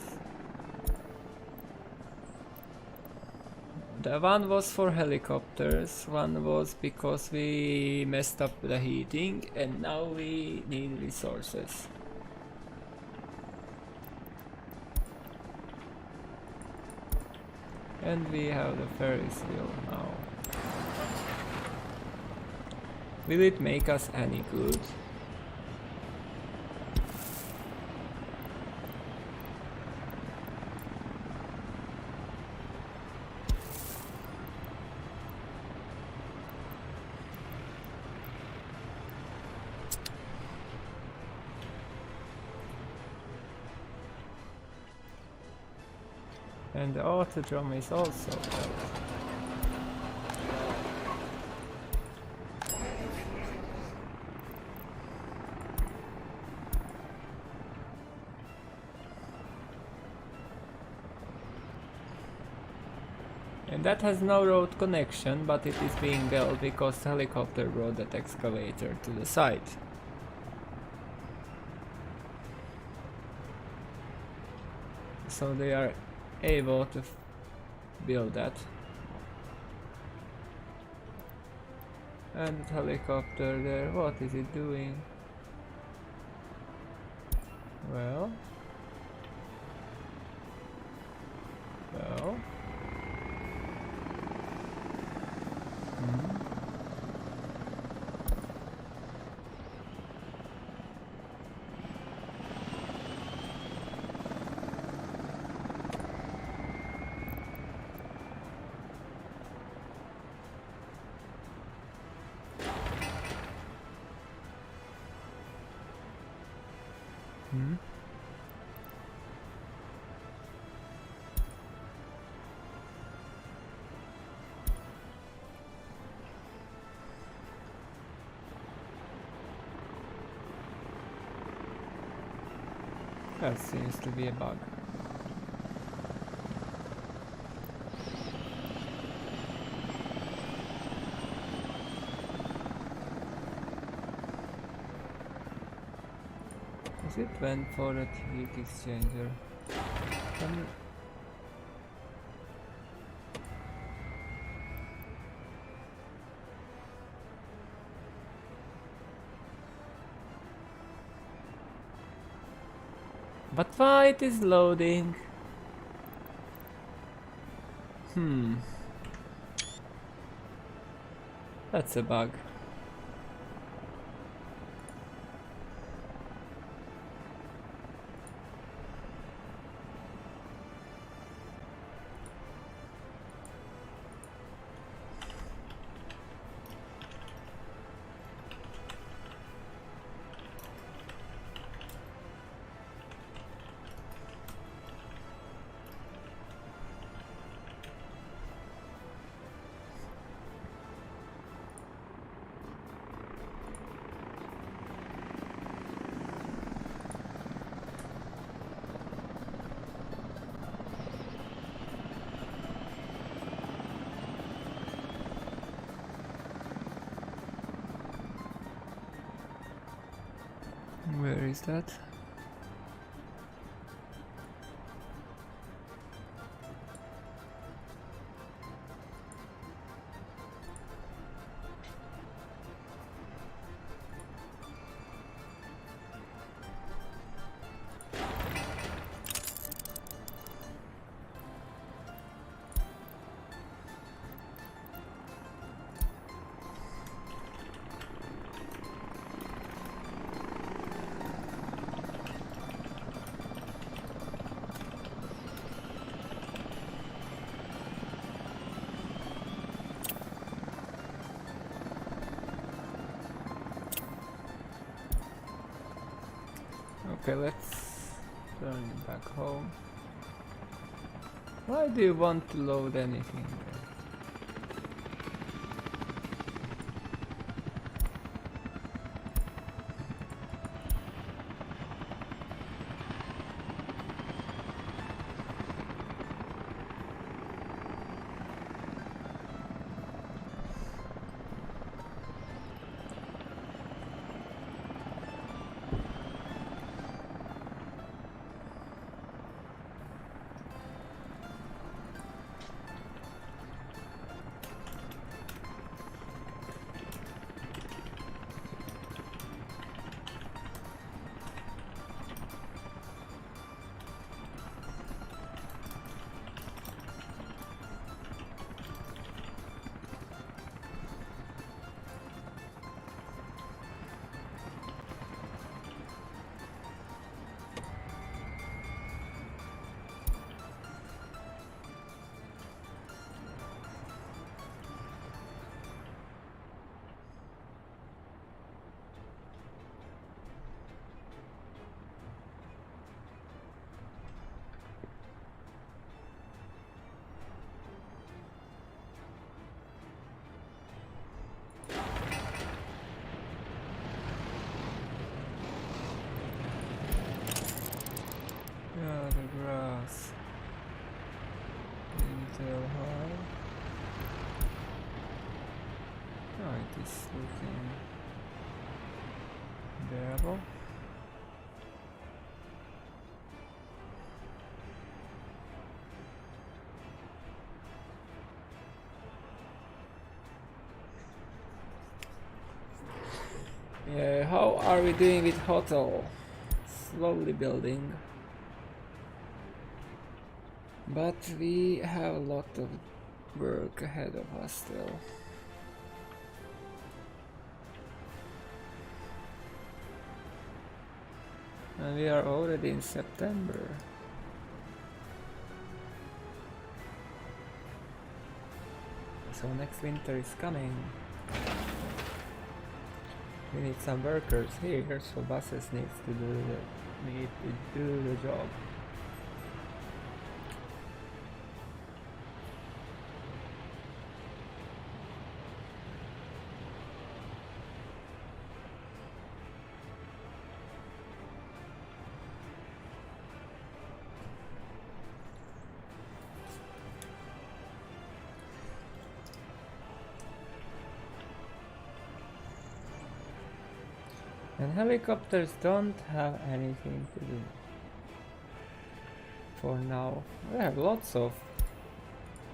The one was for helicopters, one was because we messed up the heating, and now we need resources. And we have the Ferris wheel now. Will it make us any good? And the autodrome is also built. And that has no road connection, but it is being built because the helicopter brought that excavator to the site. So they are able to build that. And the helicopter there, what is it doing? Well... That seems to be a bug. Is it went for that heat exchanger? But why it is loading? That's a bug. Where is that? Okay, let's turn it back home. Why do you want to load anything there? still high. Oh, it is looking bearable. Yeah, how are we doing with hotel? Slowly building. But we have a lot of work ahead of us still. And we are already in September. So next winter is coming. We need some workers here, so buses need to do the job. And helicopters don't have anything to do for now. We have lots of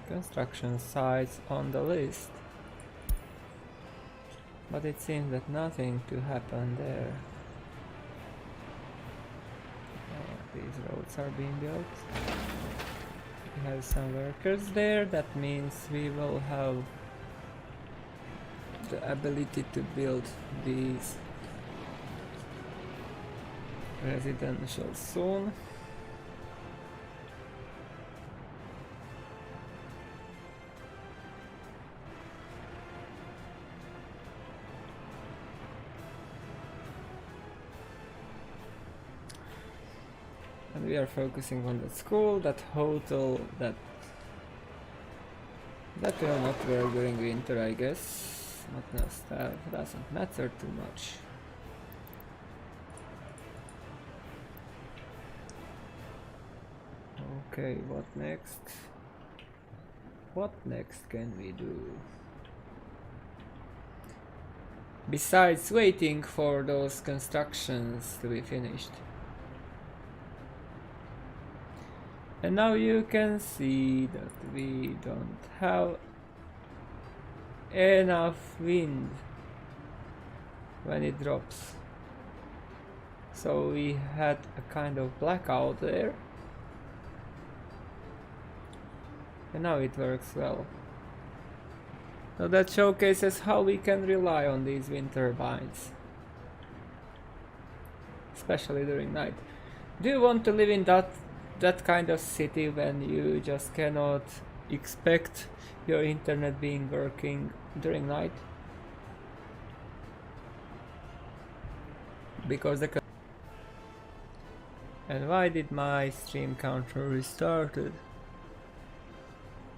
construction sites on the list, but it seems that nothing to happen there. These roads are being built. We have some workers there. That means we will have the ability to build these residential soon. And we are focusing on that school, that hotel, that will not work during winter, I guess. But no, staff doesn't matter too much. Okay, what next? What next can we do? Besides waiting for those constructions to be finished. And now you can see that we don't have enough wind when it drops. So we had a kind of blackout there. And now it works well. So that showcases how we can rely on these wind turbines, especially during night. Do you want to live in that kind of city when you just cannot expect your internet being working during night? Because and why did my stream counter restarted?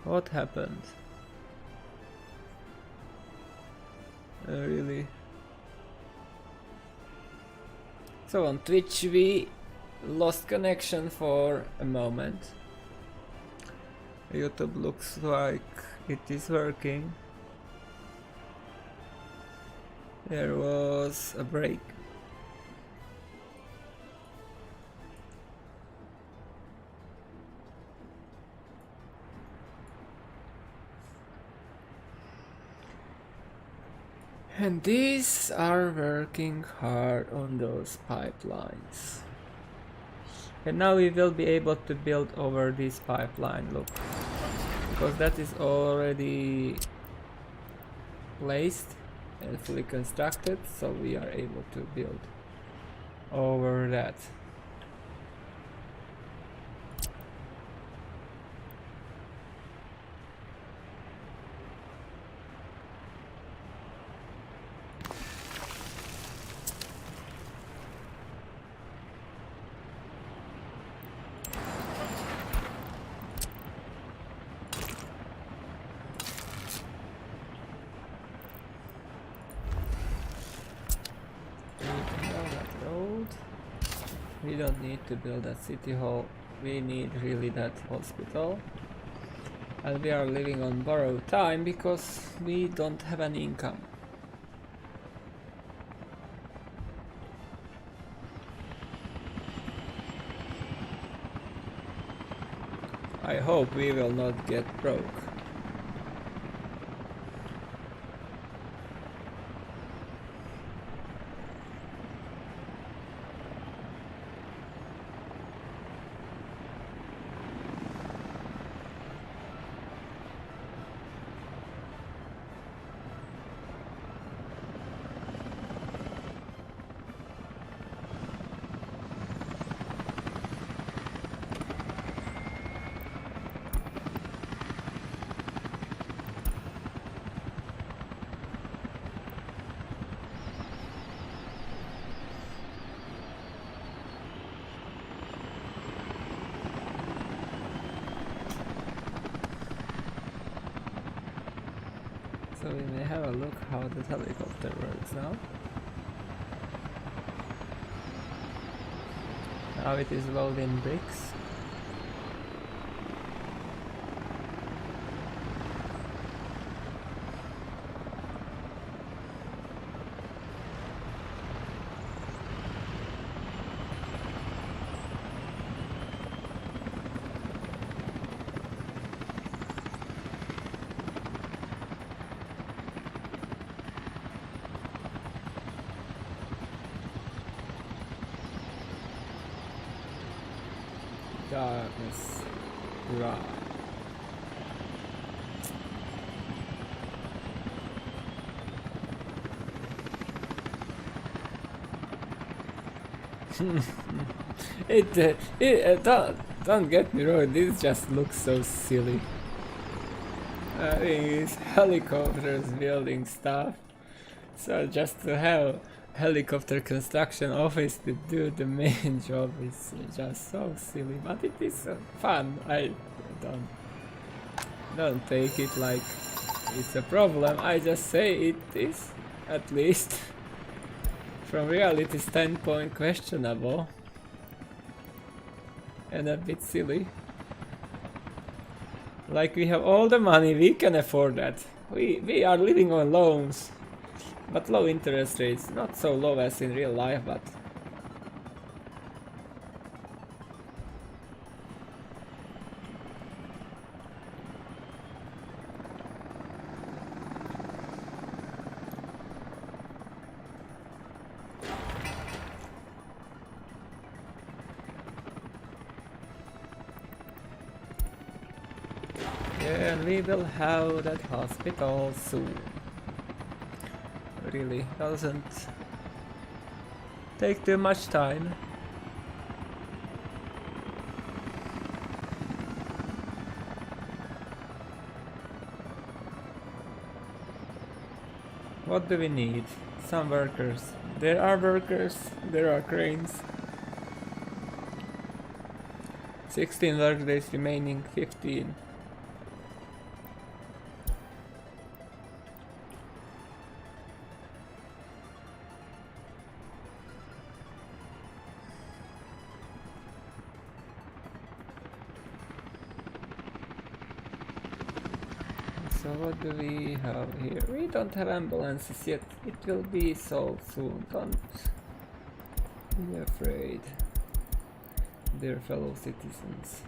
What happened? Really? So on Twitch we lost connection for a moment. YouTube looks like it is working. There was a break. And these are working hard on those pipelines. And now we will be able to build over this pipeline, look. Because that is already placed and fully constructed, so we are able to build over that. We don't need to build that city hall, we need really that hospital. And we are living on borrowed time because we don't have an income. I hope we will not get broke. So we may have a look how the helicopter works now. Now it is loading bricks. Darkness. Right. Don't get me wrong, this just looks so silly. These helicopters building stuff. So just to have helicopter construction office to do the main job is just so silly, but it is fun. I don't take it like it's a problem. I just say it is, at least from reality standpoint, questionable and a bit silly. Like, we have all the money, we can afford that. We are living on loans. But low interest rates, not so low as in real life, but yeah, and we will have that hospital soon. Really doesn't take too much time. What do we need? Some workers. There are workers, there are cranes. 16 work days remaining, 15. So what do we have here? We don't have ambulances yet. It will be solved soon. Don't be afraid, dear fellow citizens.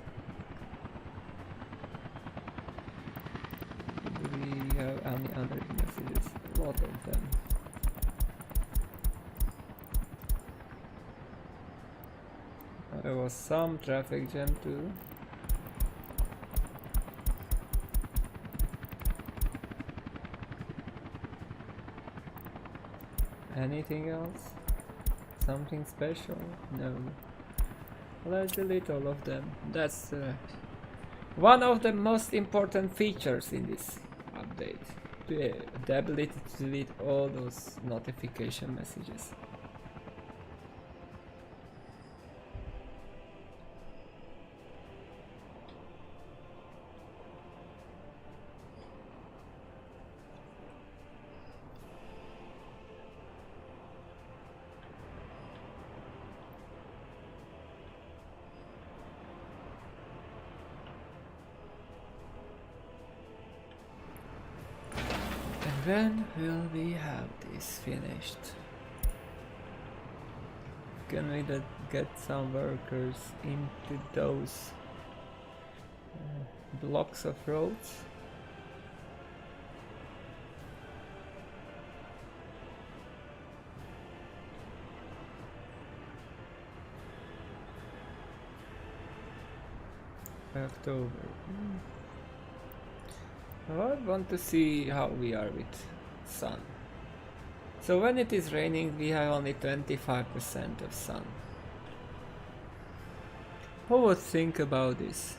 Do we have any other messages? A lot of them. There was some traffic jam too. Anything else? Something special? No. Let's delete all of them. That's one of the most important features in this update. The ability to delete all those notification messages. When will we have this finished? Can we get some workers into those blocks of roads? October. I want to see how we are with sun. So when it is raining, we have only 25% of sun. Who would think about this?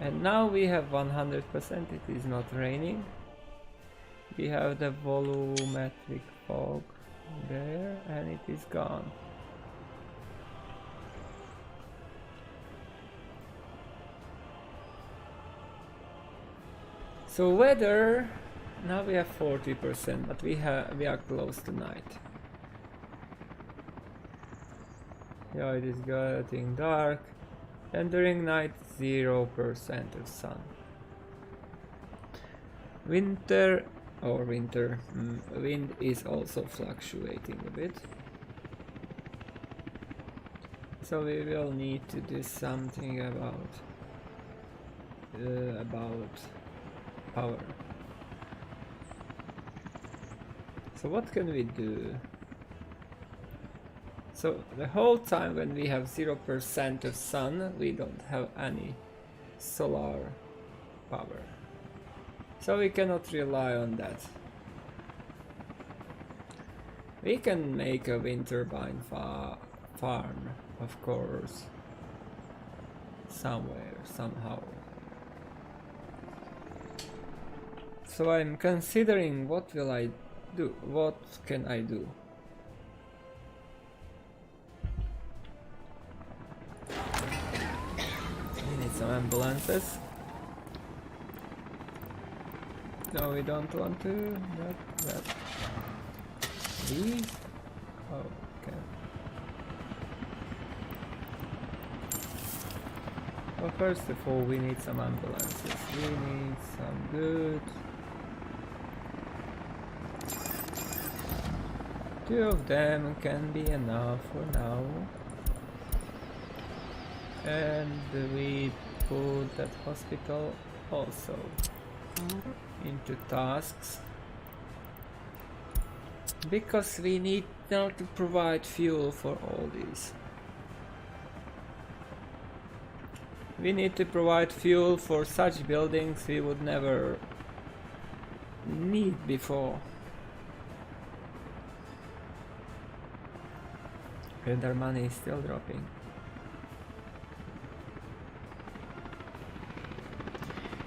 And now we have 100%, it is not raining. We have the volumetric fog there and it is gone. So weather, now we have 40%, but we are close to night. Yeah, it is getting dark, and during night 0% of sun. Wind is also fluctuating a bit. So we will need to do something about power. So what can we do? So the whole time when we have 0% of sun, we don't have any solar power. So we cannot rely on that. We can make a wind turbine farm, of course, somewhere, somehow. So I'm considering what will I do? What can I do? We need some ambulances. No, we don't want to. That. These? Oh, okay. Well, first of all, we need some ambulances. We need some good. 2 of them can be enough for now. And we put that hospital also into tasks. Because we need now to provide fuel for all these. We need to provide fuel for such buildings we would never need before. And our money is still dropping.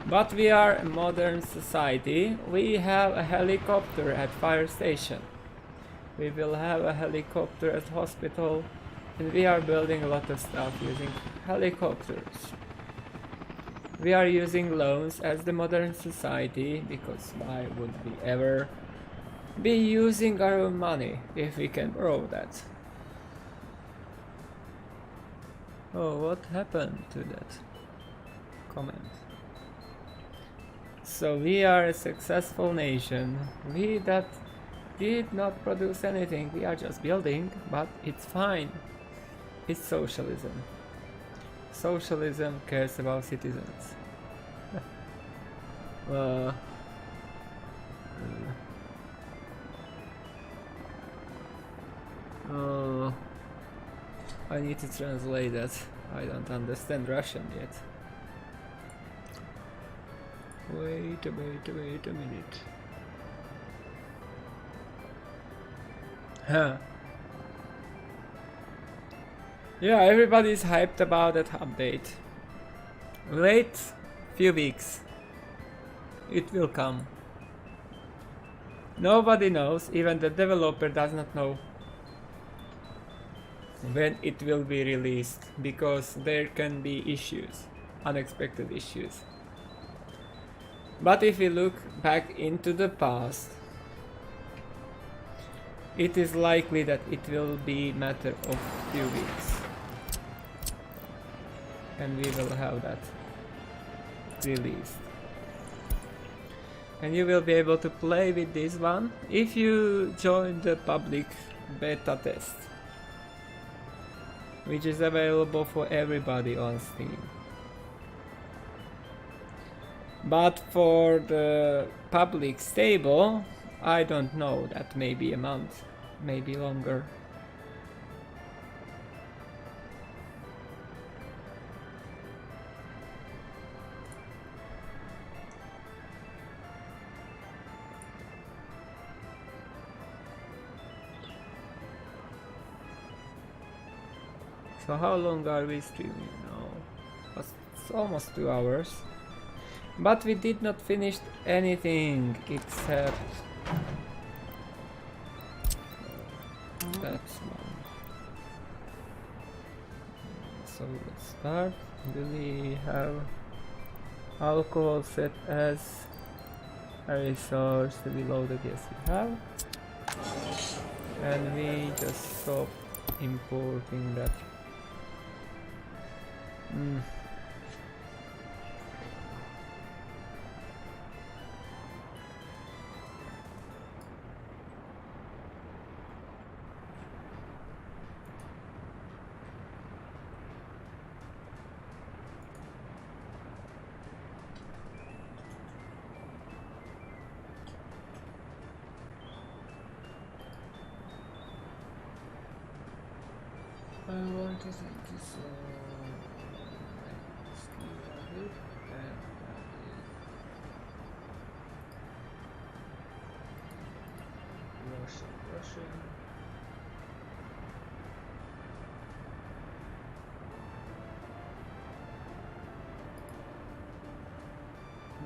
But we are a modern society. We have a helicopter at fire station. We will have a helicopter at hospital. And we are building a lot of stuff using helicopters. We are using loans as the modern society, because why would we ever be using our own money if we can borrow that? Oh, what happened to that comment? So we are a successful nation. We that did not produce anything. We are just building, but it's fine. It's socialism. Socialism cares about citizens. I need to translate that. I don't understand Russian yet. Wait a minute. Huh. Yeah, everybody's hyped about that update. Wait few weeks. It will come. Nobody knows, even the developer does not know when it will be released, because there can be issues, unexpected issues. But if we look back into the past, it is likely that it will be matter of few weeks. And we will have that released. And you will be able to play with this one if you join the public beta test, which is available for everybody on Steam. But for the public stable, I don't know, that may be a month, maybe longer. So how long are we streaming now? It's almost 2 hours. But we did not finish anything except that one. So let's start. Do we have alcohol set as a resource to be loaded? Yes, we have. And we just stop importing that. I want to think this Russian.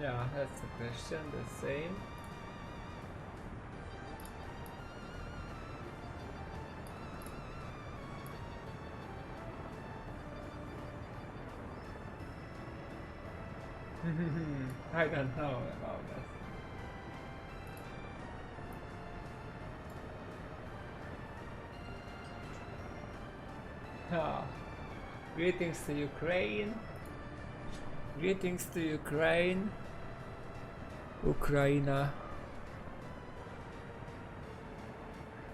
Yeah, that's the question, the same. I don't know about that. Ah, greetings to Ukraine. Greetings to Ukraine. Ukraina.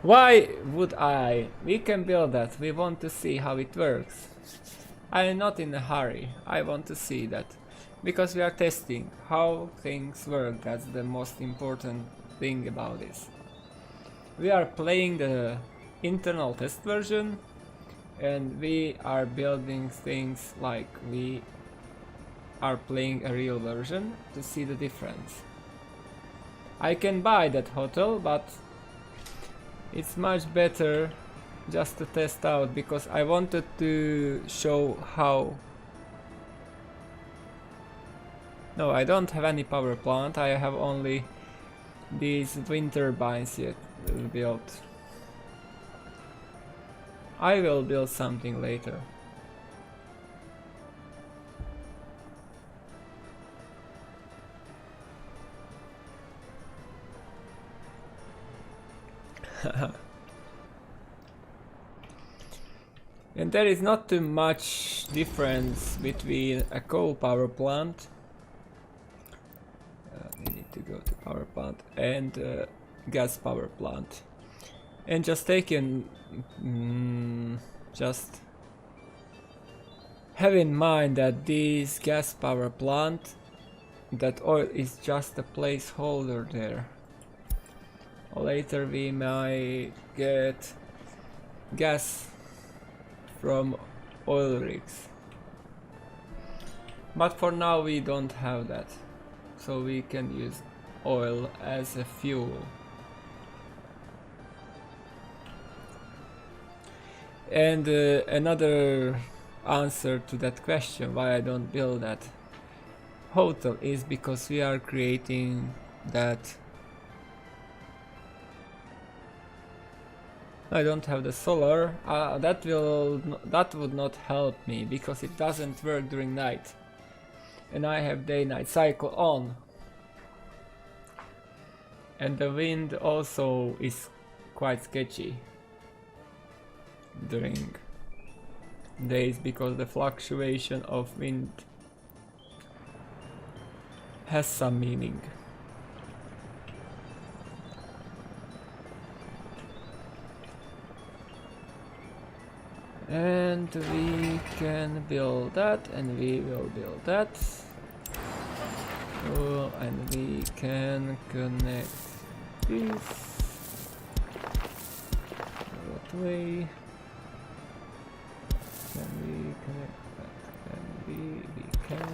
Why would I? We can build that. We want to see how it works. I am not in a hurry. I want to see that. Because we are testing how things work. That's the most important thing about this. We are playing the internal test version, and we are building things like we are playing a real version to see the difference. I can buy that hotel, but it's much better just to test out, because I wanted to show how. No, I don't have any power plant. I have only these wind turbines yet built. I will build something later. And there is not too much difference between a coal power plant. We need to go to power plant and gas power plant. And just just have in mind that this gas power plant, that oil is just a placeholder there. Later we might get gas from oil rigs, but for now we don't have that, so we can use oil as a fuel. And another answer to that question, why I don't build that hotel, is because we are creating that. I don't have the solar. That would not help me, because it doesn't work during night, and I have day-night cycle on. And the wind also is quite sketchy during days, because the fluctuation of wind has some meaning. And we can build that, and we will build that. Oh, and we can connect this. What way? Can we connect that? Can we can.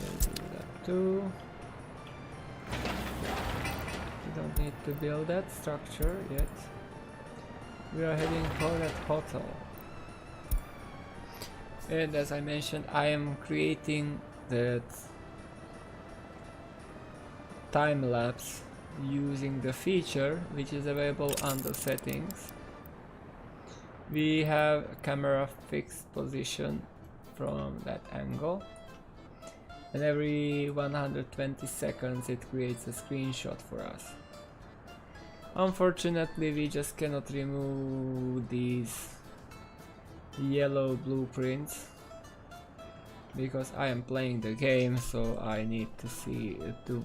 We'll do that too. We don't need to build that structure yet. We are heading for that hotel. And as I mentioned, I am creating that time-lapse using the feature which is available under settings. We have a camera fixed position from that angle, and every 120 seconds it creates a screenshot for us. Unfortunately, we just cannot remove these yellow blueprints because I am playing the game, so I need to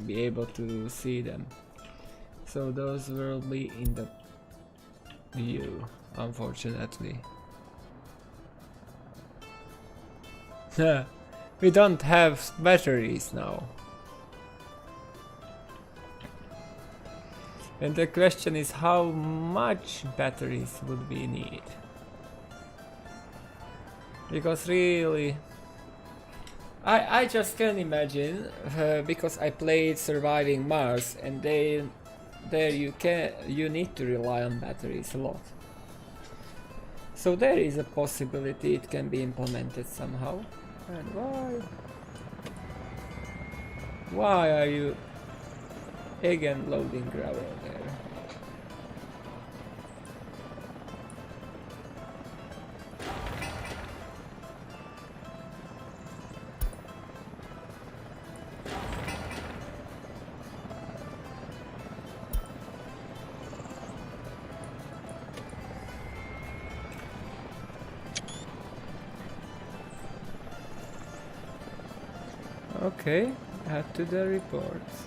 be able to see them. So those will be in the view, unfortunately. We don't have batteries now. And the question is, how much batteries would we need? Because really, I just can imagine, because I played Surviving Mars, and there you need to rely on batteries a lot. So there is a possibility it can be implemented somehow. And why are you again loading gravel there? Okay, add to the reports.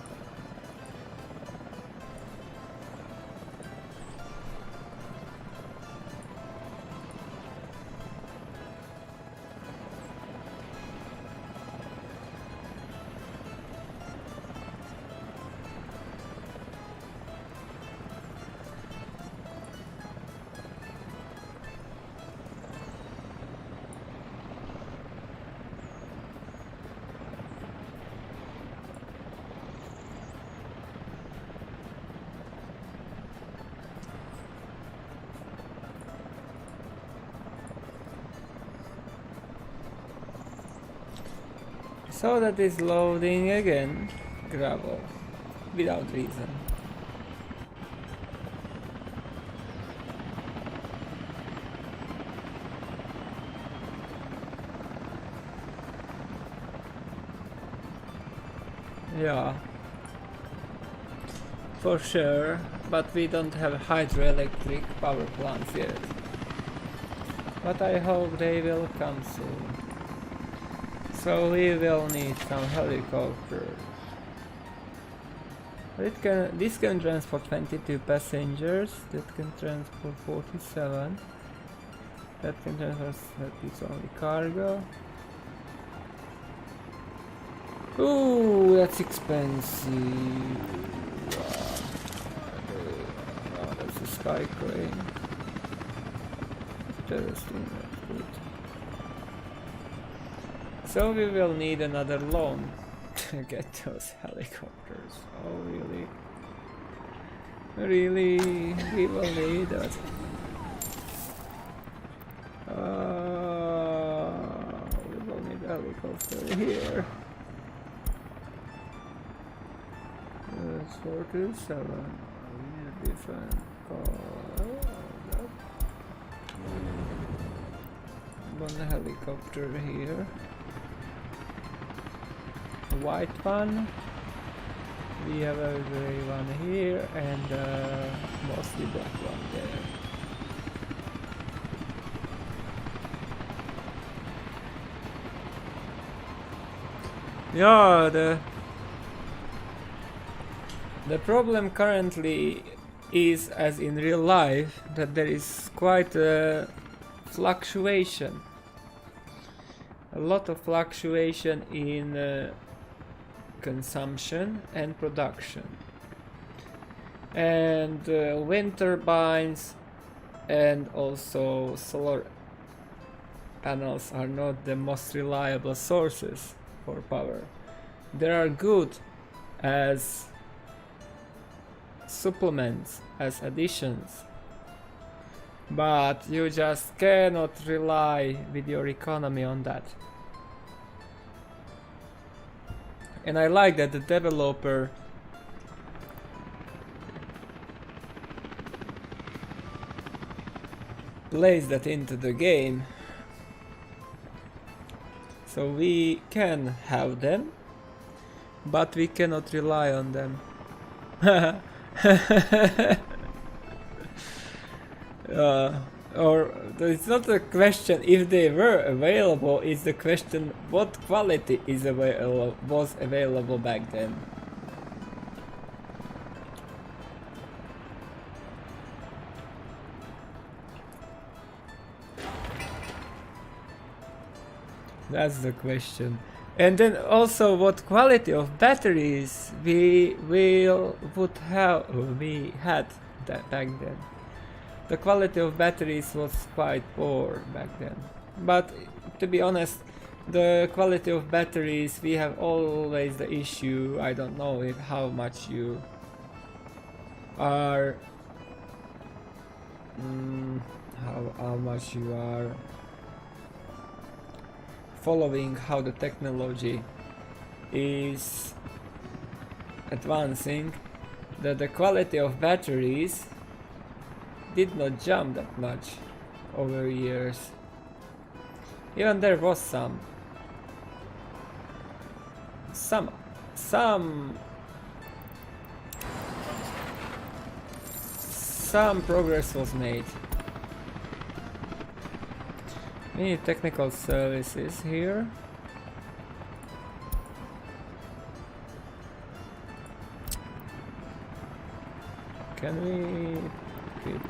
So that is loading again gravel without reason. Yeah, for sure, but we don't have hydroelectric power plants yet. But I hope they will come soon. So we will need some helicopters. This can transport 22 passengers, that can transport 47, that can transport, that is only cargo. Ooh, that's expensive. That's a sky crane. Interesting, that's good. So we will need another loan to get those helicopters. Oh really? Really? We will need that. We will need a helicopter here. That's 427. We need a different car. One helicopter here. White one. We have a grey one here and mostly black one there. Yeah, the problem currently is, as in real life, that there is quite a fluctuation. A lot of fluctuation in consumption and production. And wind turbines and also solar panels are not the most reliable sources for power. They are good as supplements, as additions, but you just cannot rely with your economy on that. And I like that the developer plays that into the game, so we can have them, but we cannot rely on them. Or it's not a question if they were available, it's the question what quality was available back then. That's the question. And then also what quality of batteries we had that back then. The quality of batteries was quite poor back then. But to be honest, the quality of batteries, we have always the issue, I don't know if how much you are how much you are following how the technology is advancing, that the quality of batteries did not jump that much over years. Even there was some progress was made. We need technical services here. Can we keep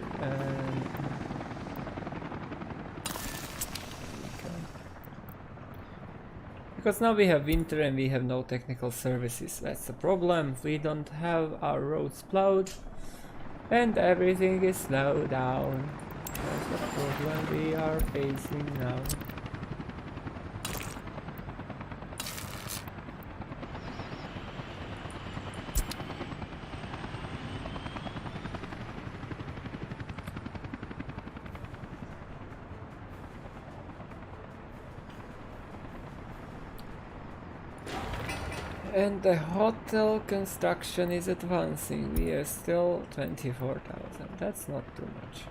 because now we have winter and we have no technical services. That's the problem. We don't have our roads plowed and everything is slowed down. That's the problem we are facing now. And the hotel construction is advancing. We are still 24,000. That's not too much.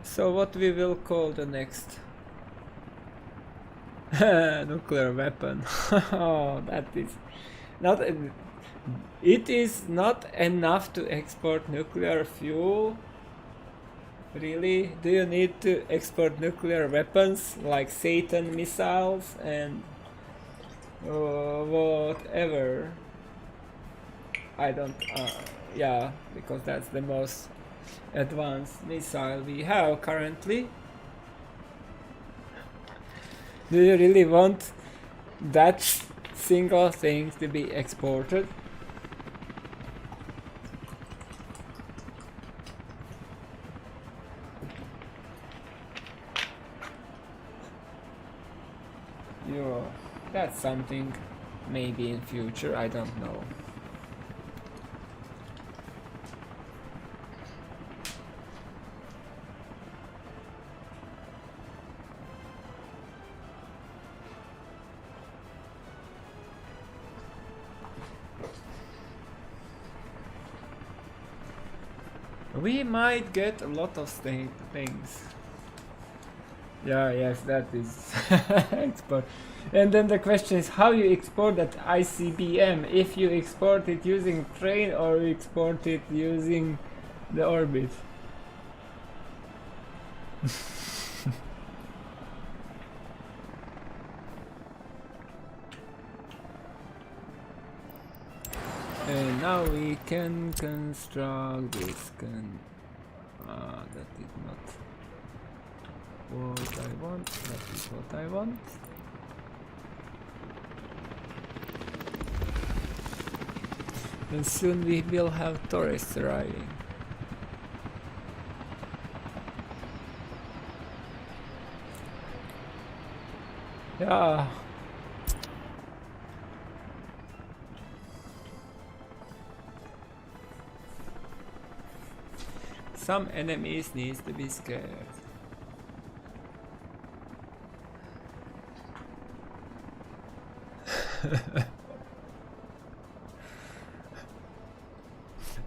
So what we will call the next nuclear weapon? Oh, that is not. It is not enough to export nuclear fuel. Really? Do you need to export nuclear weapons like Satan missiles and whatever? I don't. Yeah, because that's the most advanced missile we have currently. Do you really want that single thing to be exported? That's something maybe in future, I don't know. We might get a lot of things. Yeah, yes, that is export. And then the question is how you export that ICBM, if you export it using train or you export it using the orbit. Now we can construct this. That is not what I want. That is what I want. And soon we will have tourists arriving. Yeah. Some enemies needs to be scared.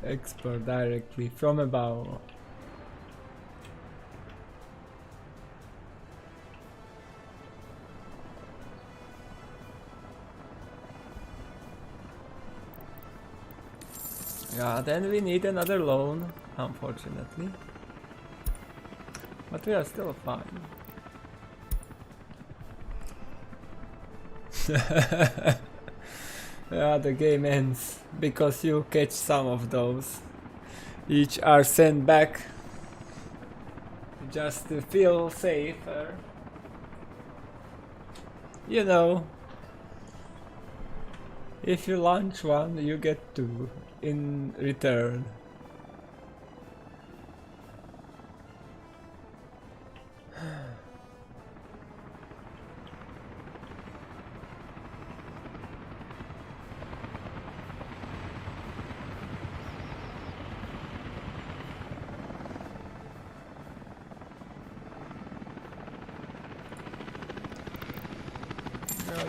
Export directly from above. Yeah, then we need another loan, unfortunately. But we are still fine. Yeah, the game ends because you catch some of those. Each are sent back just to feel safer. You know, if you launch one, you get two in return.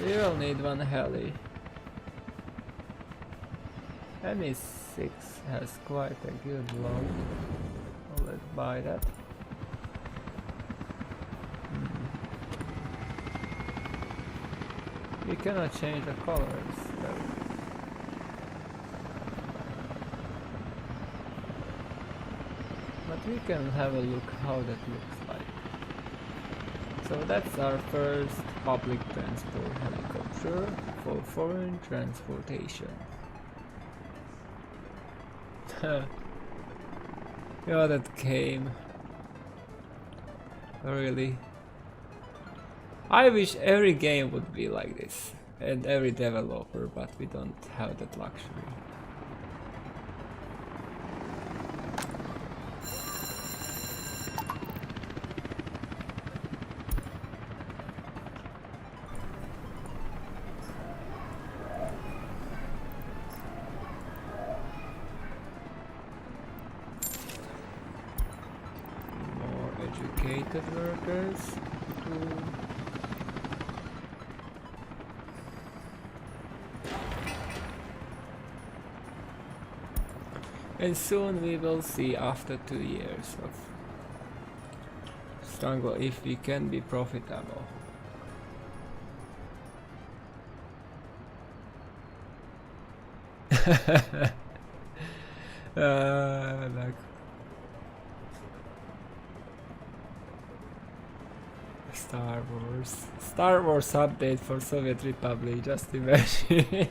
We will need one heli. ME6 has quite a good load. So let's buy that. We cannot change the colors though. But we can have a look how that looks like. So that's our first public transport helicopter for foreign transportation. Yeah, that came. Really. I wish every game would be like this, and every developer, but we don't have that luxury. Educated workers and soon we will see after 2 years of struggle if we can be profitable. Like Star Wars update for Soviet Republic, just imagine.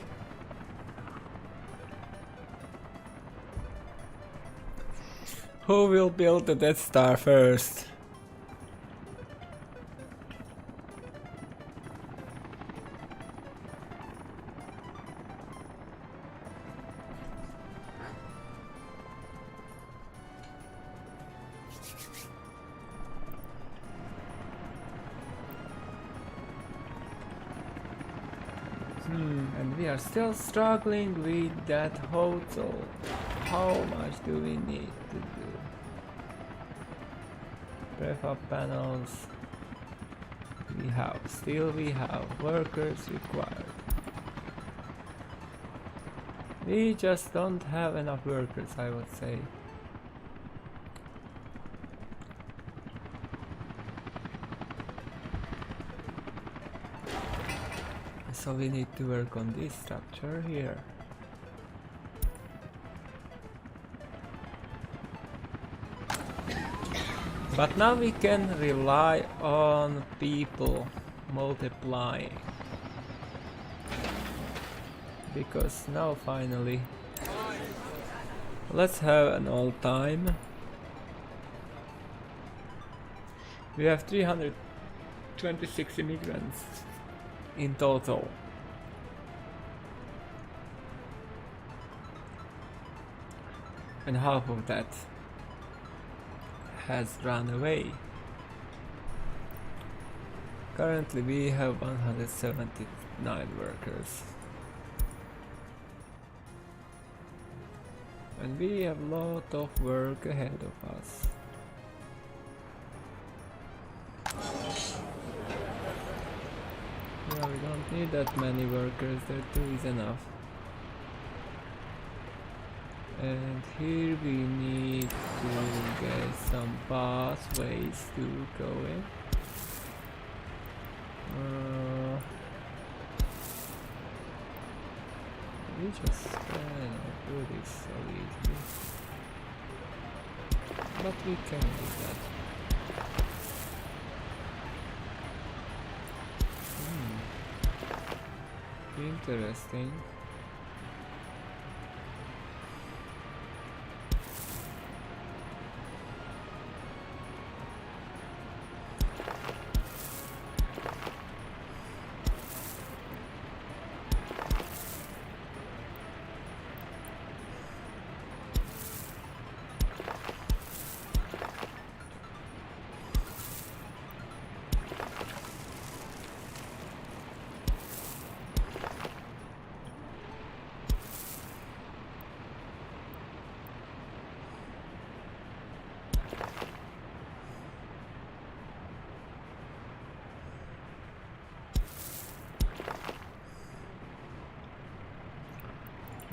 Who will build the Death Star first? And we are still struggling with that hotel. How much do we need to do? Prefab panels. We have workers required. We just don't have enough workers, I would say. So we need to work on this structure here. But now we can rely on people multiplying. Because now finally Let's have an all time. We have 326 immigrants in total. And half of that has run away. Currently we have 179 workers. And we have a lot of work ahead of us. Yeah, we don't need that many workers, there 2 is enough. And here we need to get some pathways to go in. We just cannot do this so easily. But we can do that. Interesting.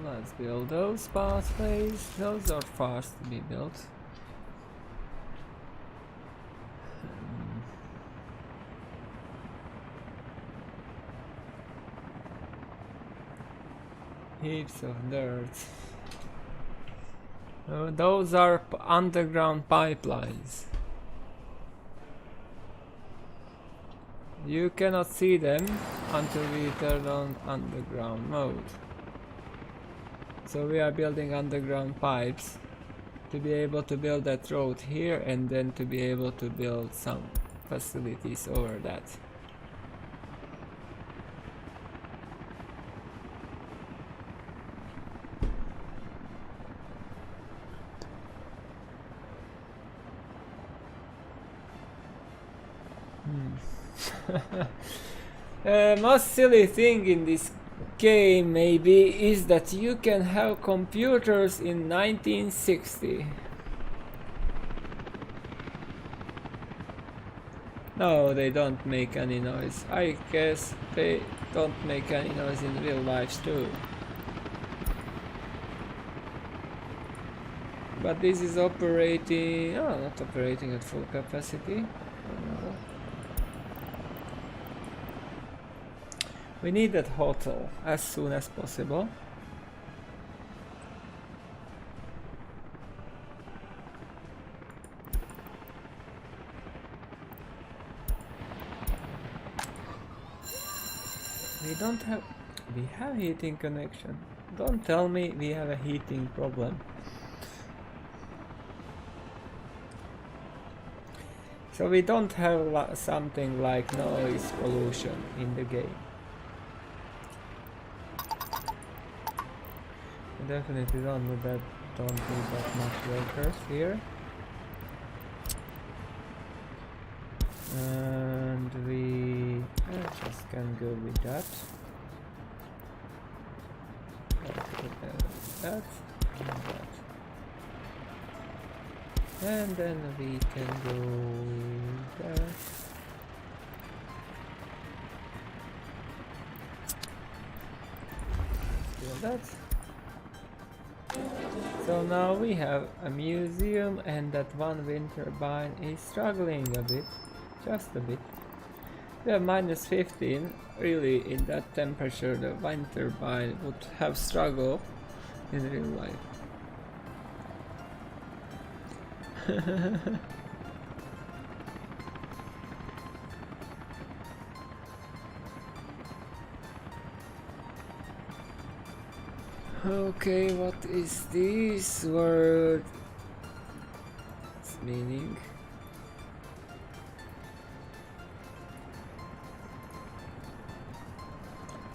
Let's build those pathways. Those are fast to be built. Heaps of dirt. Those are underground pipelines. You cannot see them until we turn on underground mode. So we are building underground pipes to be able to build that road here and then to be able to build some facilities over that. Most silly thing in this game maybe is that you can have computers in 1960. No, they don't make any noise. I guess they don't make any noise in real life too. But this is operating... oh, not operating at full capacity. No. We need that hotel as soon as possible. We have heating connection. Don't tell me we have a heating problem. So we don't have something like noise pollution in the game. We definitely don't need that much workers here. And we just can go with that. That and that. And then we can go there. Do that. So now we have a museum, and that one wind turbine is struggling a bit, just a bit. We have minus 15. Really, in that temperature, the wind turbine would have struggled in real life. Okay, what is this word? Its meaning?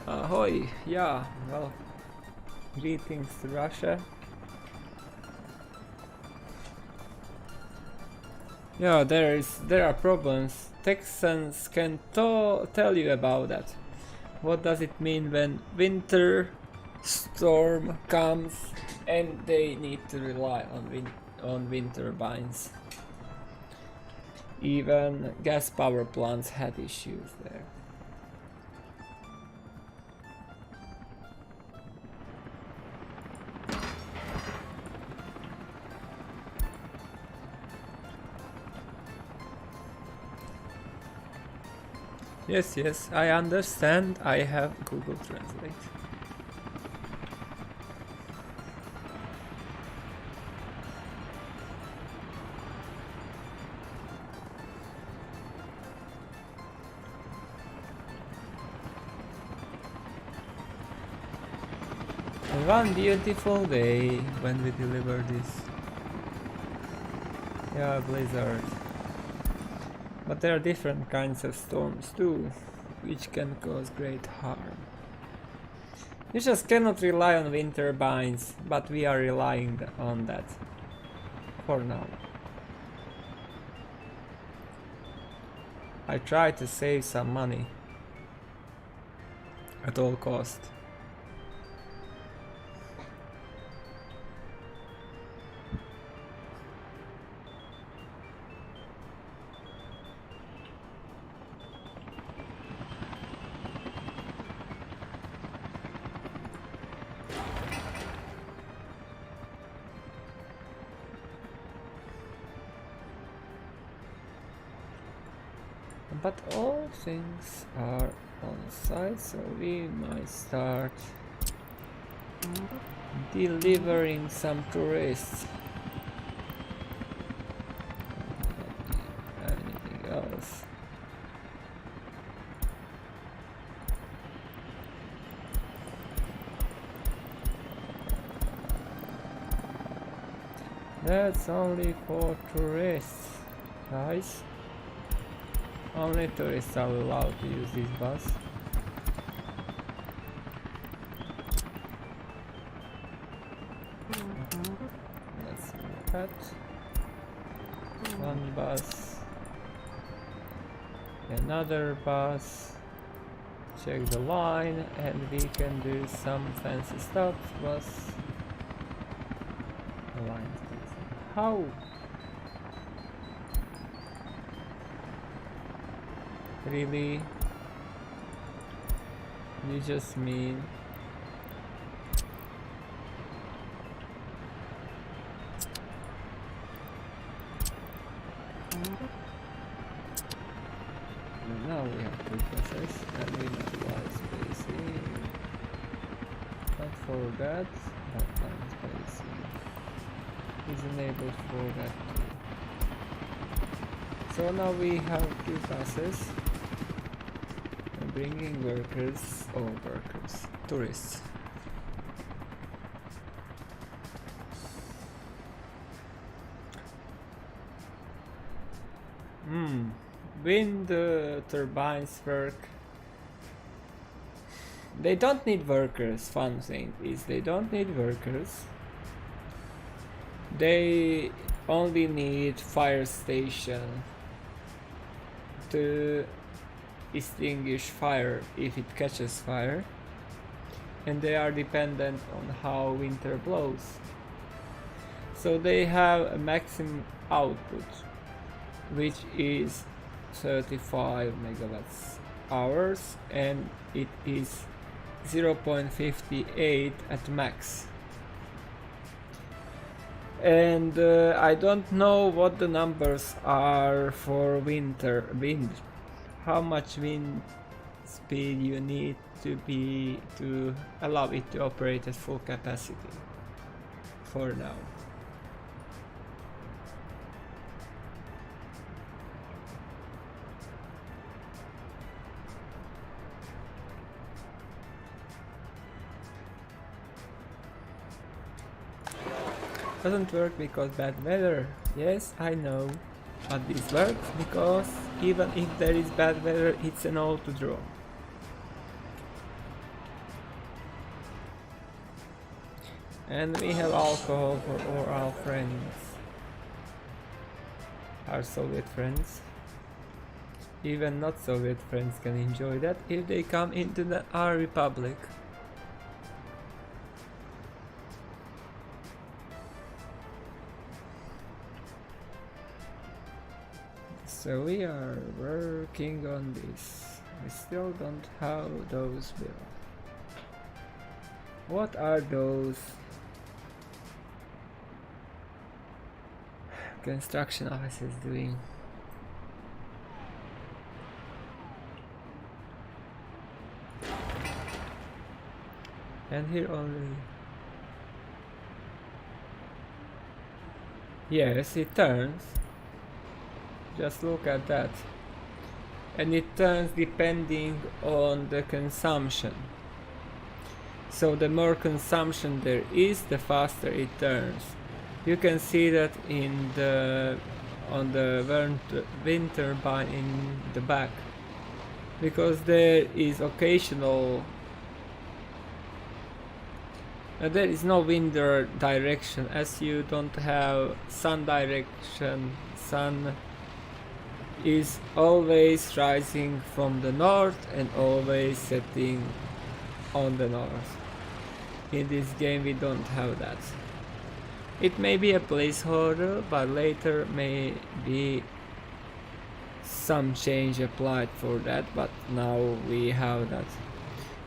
Ahoy! Yeah, well, greetings to Russia. Yeah, there are problems. Texans can tell you about that. What does it mean when winter storm comes and they need to rely on wind turbines? Even gas power plants had issues there. Yes, I understand. I have Google Translate. One beautiful day when we deliver this. Yeah, blizzard. But there are different kinds of storms too, which can cause great harm. You just cannot rely on wind turbines, but we are relying on that for now. I try to save some money at all cost. But all things are on site, so we might start delivering some tourists. Anything else? That's only for tourists, guys. Only tourists are allowed to use this bus. Let's cut one bus, another bus, check the line, and we can do some fancy stuff. Bus line. How? Really? You just mean now we have two buses and we apply spacing. Not for that, but line spacing is enabled for that too. So now we have two buses. Bringing tourists. Wind turbines work. They don't need workers. Fun thing is they don't need workers. They only need fire station to extinguish fire if it catches fire, and they are dependent on how winter blows. So they have a maximum output which is 35 megawatts hours, and it is 0.58 at max. And I don't know what the numbers are for wind, how much wind speed you need to allow it to operate at full capacity for now. Doesn't work because bad weather. Yes, I know. But this works because even if there is bad weather, it's an auto draw. And we have alcohol for all our friends. Our Soviet friends. Even not Soviet friends can enjoy that if they come into our republic. So we are working on this. We still don't have those built. What are those construction offices doing? And here only. Yes, it turns. Just look at that. And it turns depending on the consumption. So the more consumption there is, the faster it turns. You can see that in on the wind turbine in the back. Because there is occasional there is no wind direction, as you don't have sun direction. Sun is always rising from the north and always setting on the north. In this game we don't have that. It may be a placeholder, but later may be some change applied for that, but now we have that.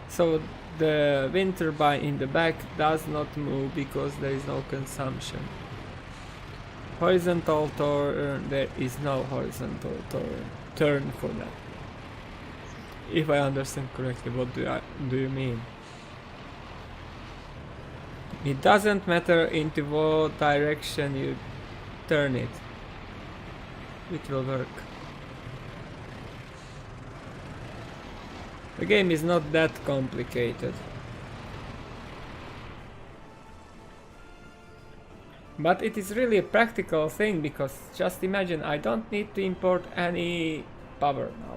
So the wind turbine in the back does not move because there is no consumption. Horizontal turn, there is no horizontal turn for that. If I understand correctly, what do you mean? It doesn't matter into what direction you turn it. It will work. The game is not that complicated. But it is really a practical thing, because just imagine, I don't need to import any power now.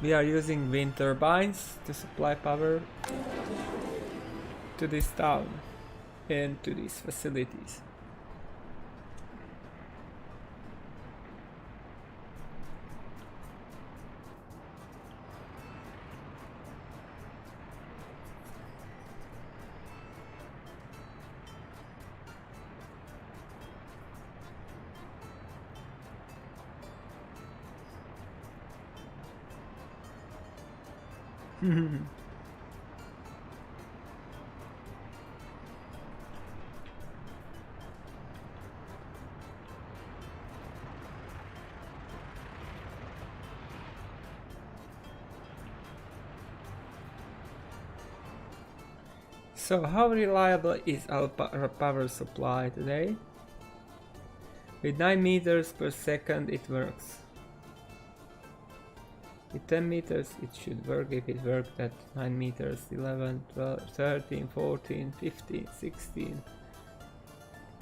We are using wind turbines to supply power to this town and to these facilities. So how reliable is our power supply today? With 9 meters per second it works. With 10 meters it should work if it worked at 9 meters, 11, 12, 13, 14, 15, 16.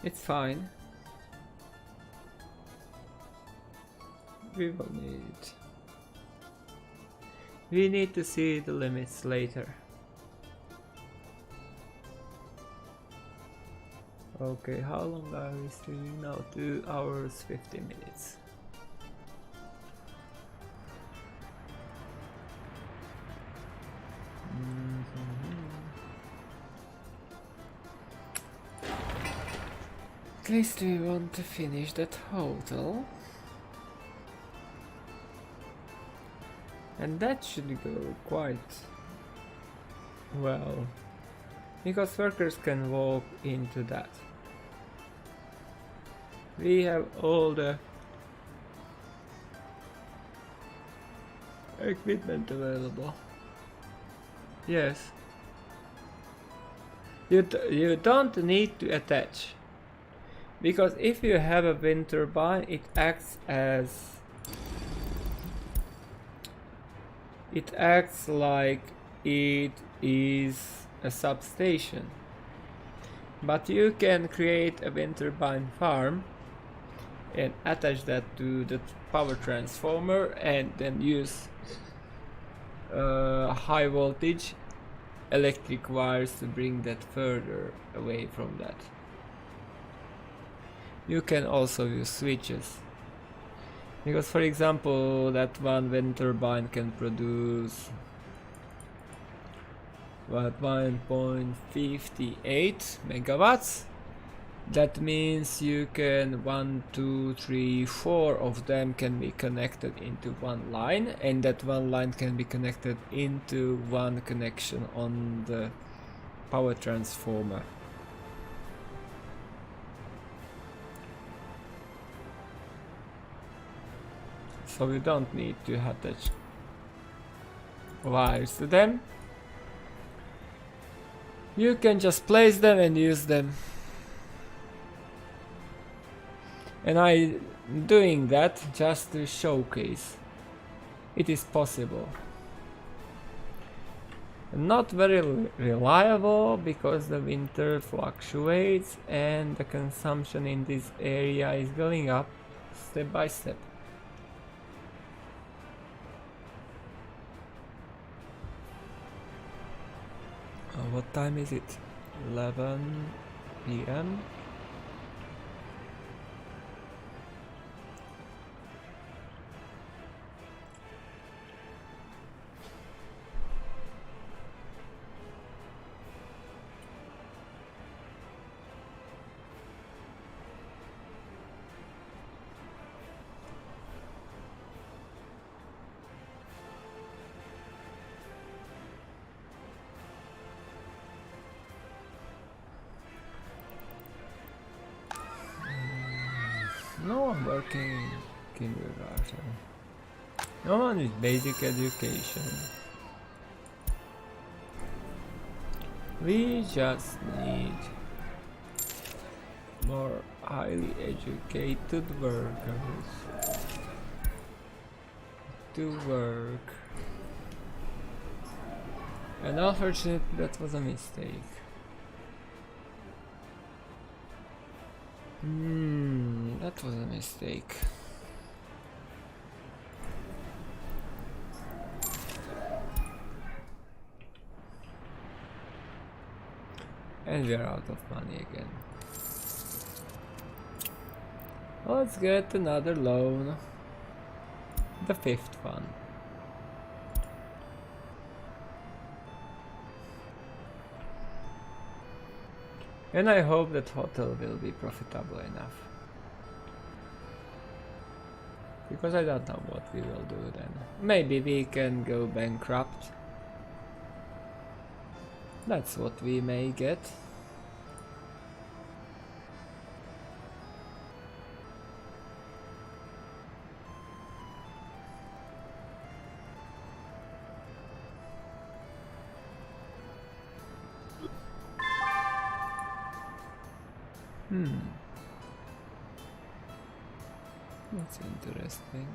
It's fine. We will need to see the limits later. Okay, how long are we streaming now? 2 hours 50 minutes. At least we want to finish that hotel. And that should go quite well, because workers can walk into that. We have all the equipment available. Yes. You don't need to attach, because if you have a wind turbine, it acts like it is a substation. But you can create a wind turbine farm and attach that to the power transformer and then use high voltage electric wires to bring that further away from that. You can also use switches, because for example that one wind turbine can produce what, 1.58 megawatts. That means you can 1, 2, 3, 4 of them can be connected into one line, and that one line can be connected into one connection on the power transformer. So you don't need to attach wires to them. You can just place them and use them. And I'm doing that just to showcase it is possible. Not very reliable because the winter fluctuates and the consumption in this area is going up step by step. What time is it? 11 p.m. No one working in kindergarten. No one with basic education. We just need more highly educated workers to work. And unfortunately that was a mistake. That was a mistake. And we are out of money again. Let's get another loan. The 5th one. And I hope that hotel will be profitable enough. Because I don't know what we will do then. Maybe we can go bankrupt. That's what we may get. That's interesting.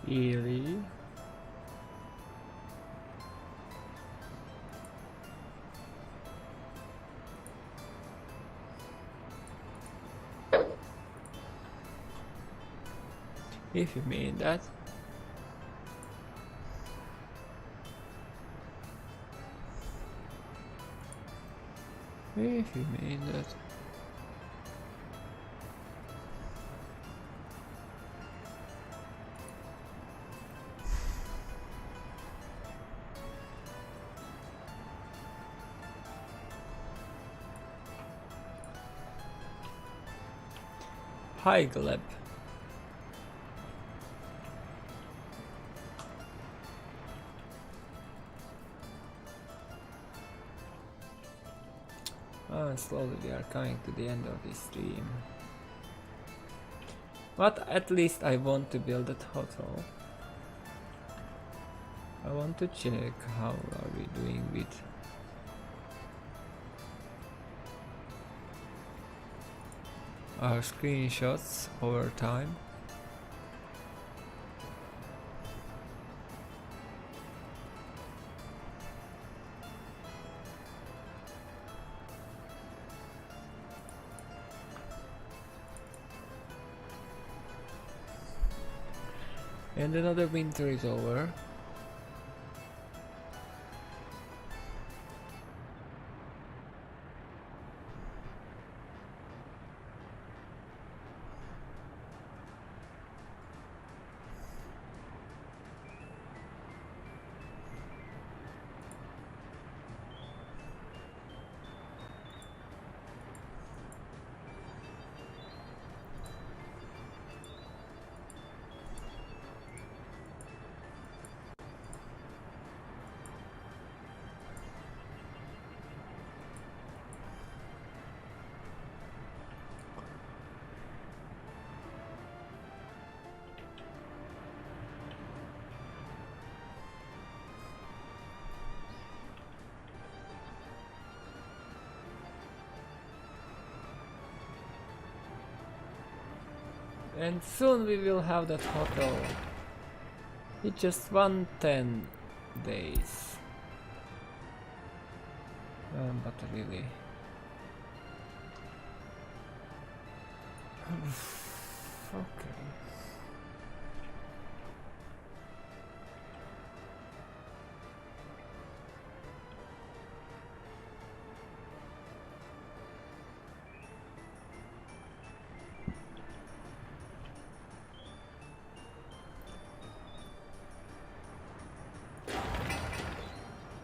Eerie. If you mean that. If you mean that. Hi, Gleb. Slowly we are coming to the end of this stream. But at least I want to build that hotel. I want to check how are we doing with our screenshots over time. And another winter is over. And soon we will have that hotel. It's just 110 days. But really. Okay.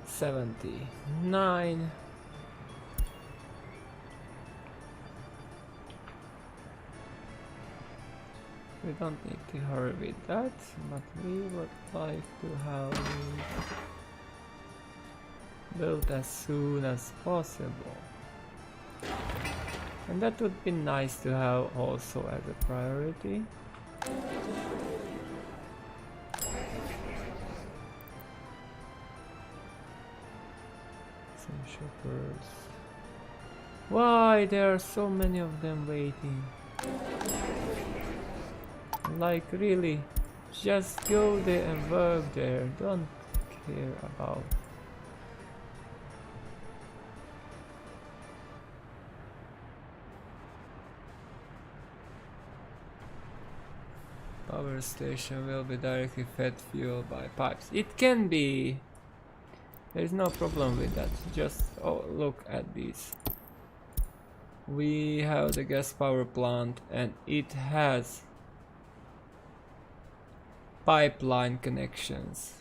$79. We don't need to hurry with that, but we would like to have it built as soon as possible. And that would be nice to have also as a priority. Some shoppers. Why there are so many of them waiting? Like really, just go there and work there, don't care about. Power station will be directly fed fuel by pipes. It can be. There is no problem with that. Just look at these. We have the gas power plant and it has pipeline connections,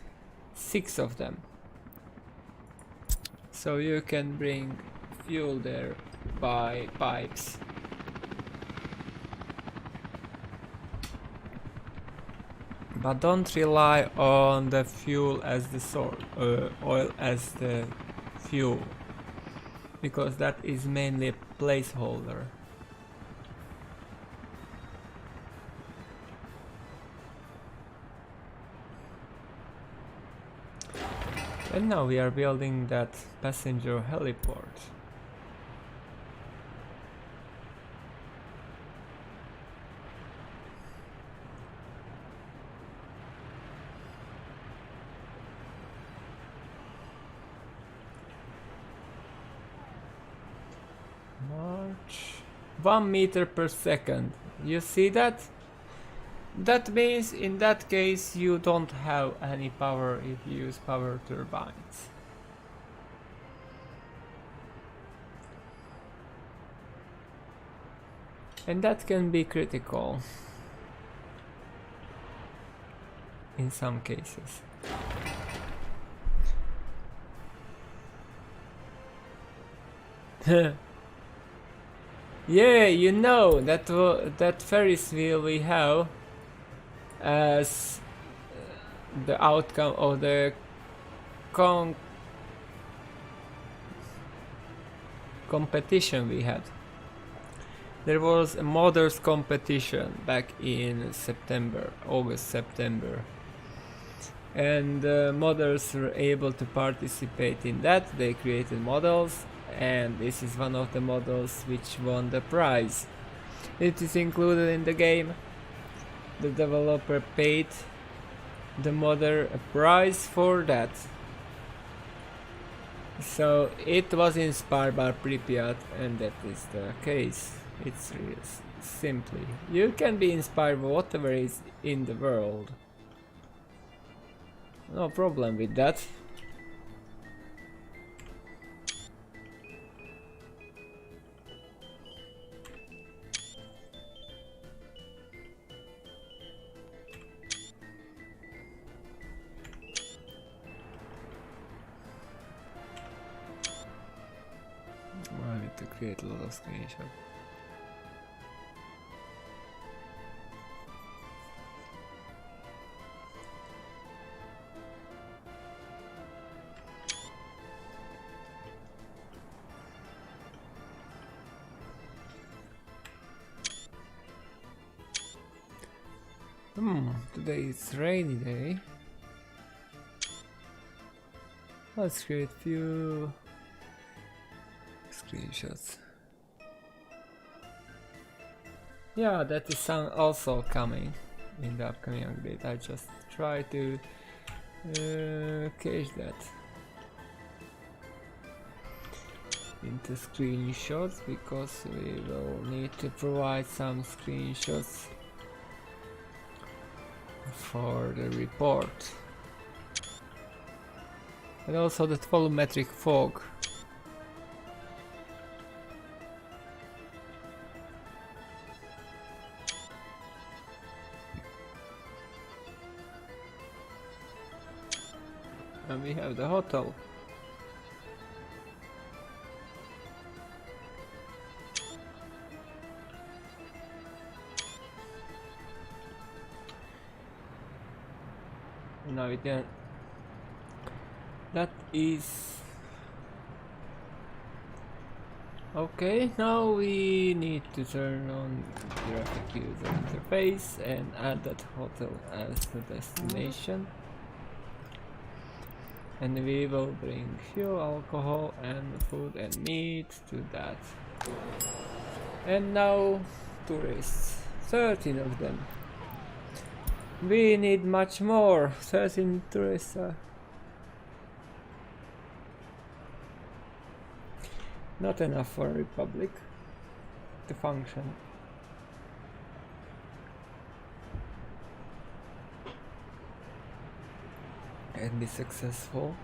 6 of them, so you can bring fuel there by pipes. But don't rely on the fuel as the source, oil as the fuel, because that is mainly a placeholder. And now we are building that passenger heliport. March. 1 meter per second. You see that? That means in that case you don't have any power if you use power turbines. And that can be critical in some cases. Yeah, you know that that Ferris wheel we have as the outcome of the competition we had. There was a modders competition back in September, August-September, and modders were able to participate in that. They created models, and this is one of the models which won the prize. It is included in the game. The developer paid the modder a price for that. So it was inspired by Pripyat, and that is the case. It's really simply. You can be inspired by whatever is in the world. No problem with that. I need to create a lot of screenshots. Today is rainy day. Let's create few screenshots. Yeah, that is also coming in the upcoming update. I just try to cache that into screenshots because we will need to provide some screenshots for the report. And also the volumetric fog. And we have the hotel. Now we can. That is okay. Now we need to turn on graphic user interface and add that hotel as the destination. And we will bring fuel, alcohol, and food and meat to that. And now tourists, 13 of them. We need much more. 13 tourists. Not enough for a republic to function. And be successful.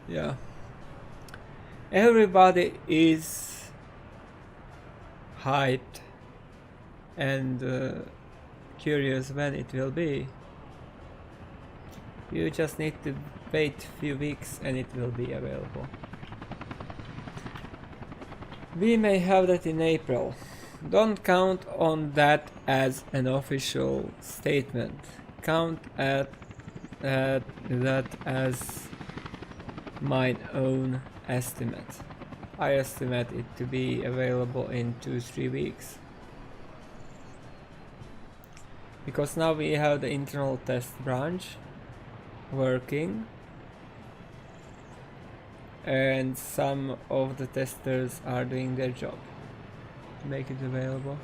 Yeah. Everybody is hyped and curious when it will be. You just need to wait a few weeks and it will be available. We may have that in April. Don't count on that as an official statement. Count at that as my own estimate. I estimate it to be available in 2-3 weeks. Because now we have the internal test branch working and some of the testers are doing their job to make it available.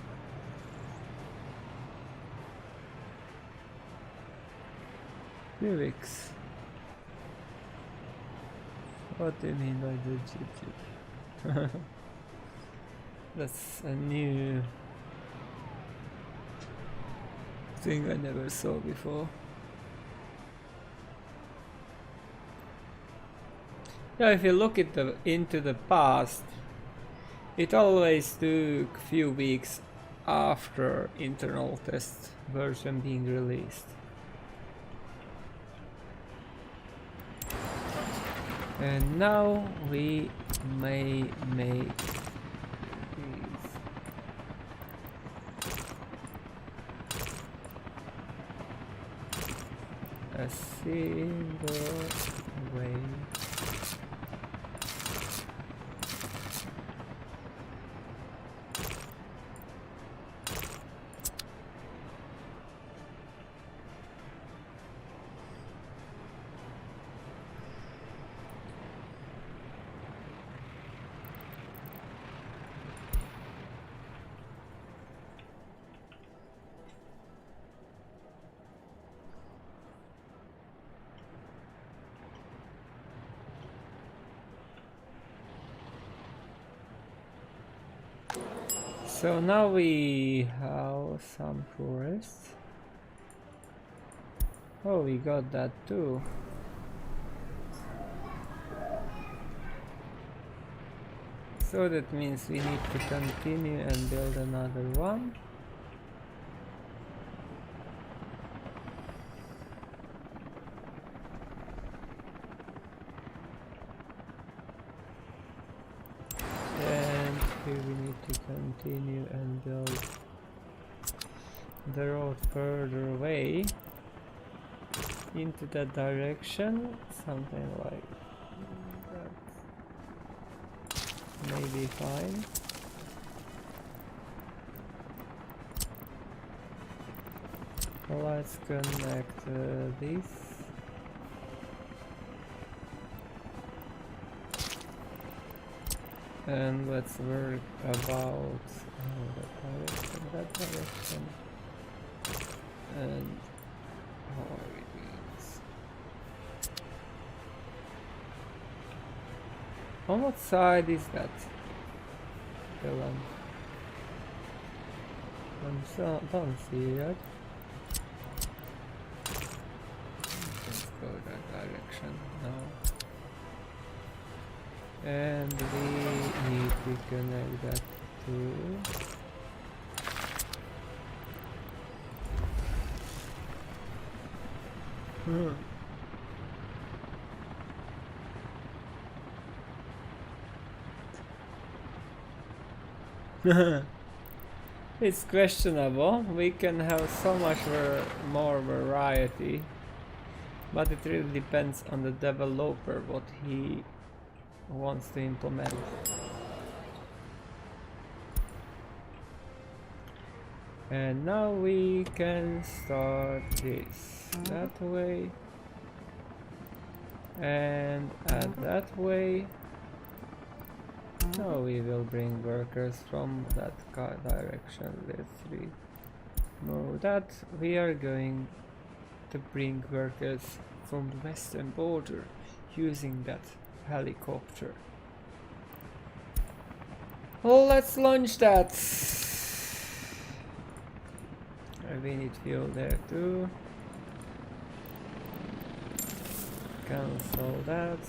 Few weeks. What do you mean by the jib? That's a new thing I never saw before. Yeah, if you look at into the past, it always took few weeks after internal test version being released. And now we may make a single way So now we have some forests. Oh, we got that too. So that means we need to continue and build another one. And here we need to continue and build the road further away into that direction, something like that. Maybe fine. Let's connect this. And let's work about that direction. And how it means. On what side is that? Villain. Don't see it. Let's go that direction now. And we need to connect that to It's questionable. We can have so much more variety, but it really depends on the developer what he wants to implement. And now we can start this that way and add that way. Now we will bring workers from that direction. Let's remove that. We are going to bring workers from the western border using that helicopter. Well, let's launch that. We need fuel there too. Cancel that.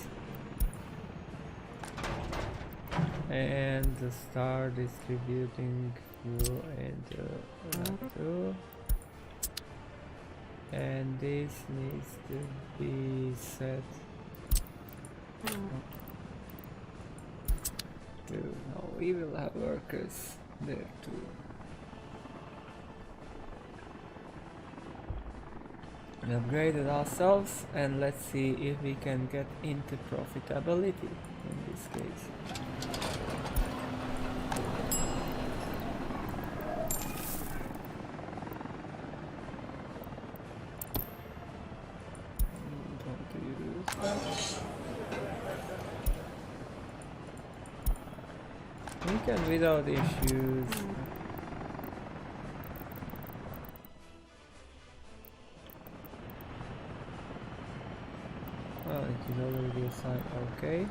And start distributing fuel into that too. And this needs to be set to now we will have workers there too. We upgraded ourselves and let's see if we can get into profitability in this case. We can without issues. Oh, it is already assigned. Okay.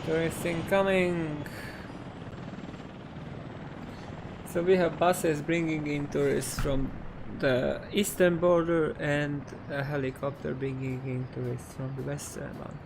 Tourists incoming. So we have buses bringing in tourists from the eastern border and a helicopter bringing in tourists from the western one.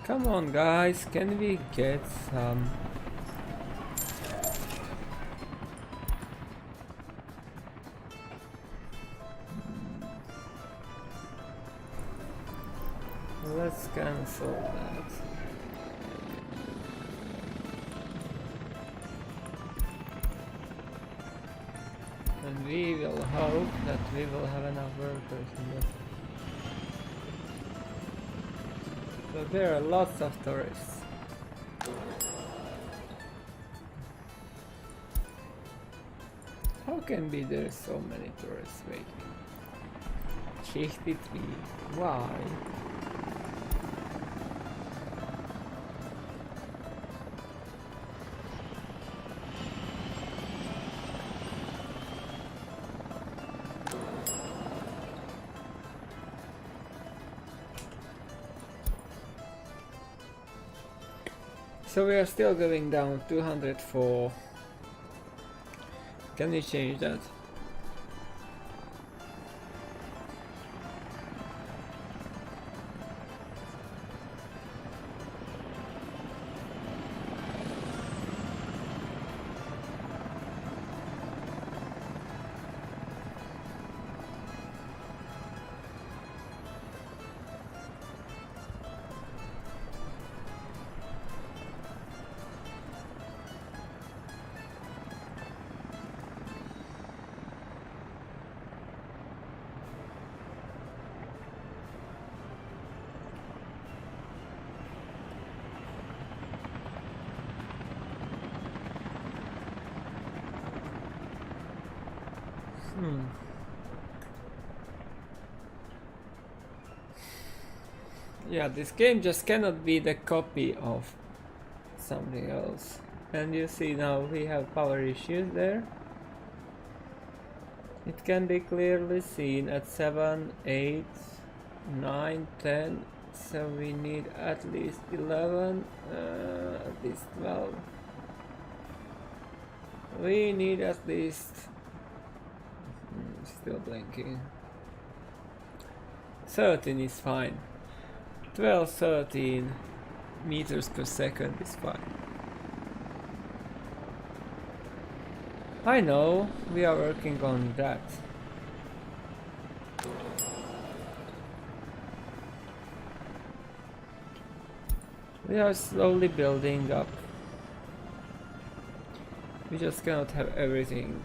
Come on guys, can we get some? Let's cancel that. And we will hope that we will have enough workers in this. So there are lots of tourists. How can be there so many tourists waiting? Shift it me. Why? So we are still going down 204. Can we change that? Yeah, this game just cannot be the copy of something else. And you see now we have power issues there. It can be clearly seen at 7, 8, 9, 10. So we need at least 11, at least 12. We need at least... still blinking. 13 is fine. 12, 13 meters per second is fine. I know, we are working on that. We are slowly building up. We just cannot have everything.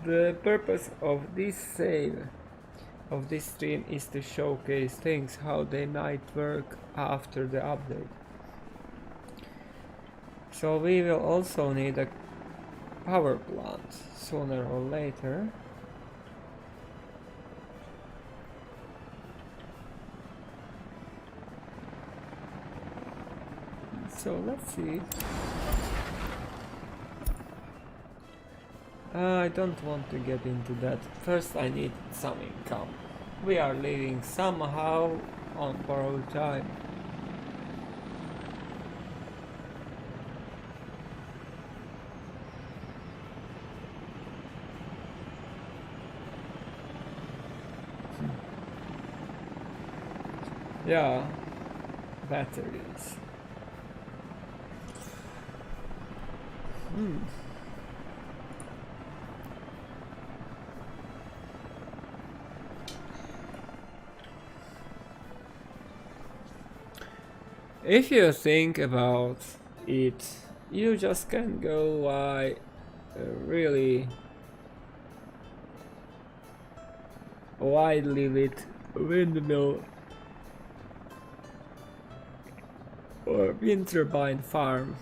The purpose of this save, of this stream, is to showcase things how they might work after the update. So we will also need a power plant sooner or later. So let's see. I don't want to get into that. First I need some income. We are living somehow on borrowed time. Yeah, batteries. If you think about it, you just can go by a really widely lit windmill or wind turbine farm.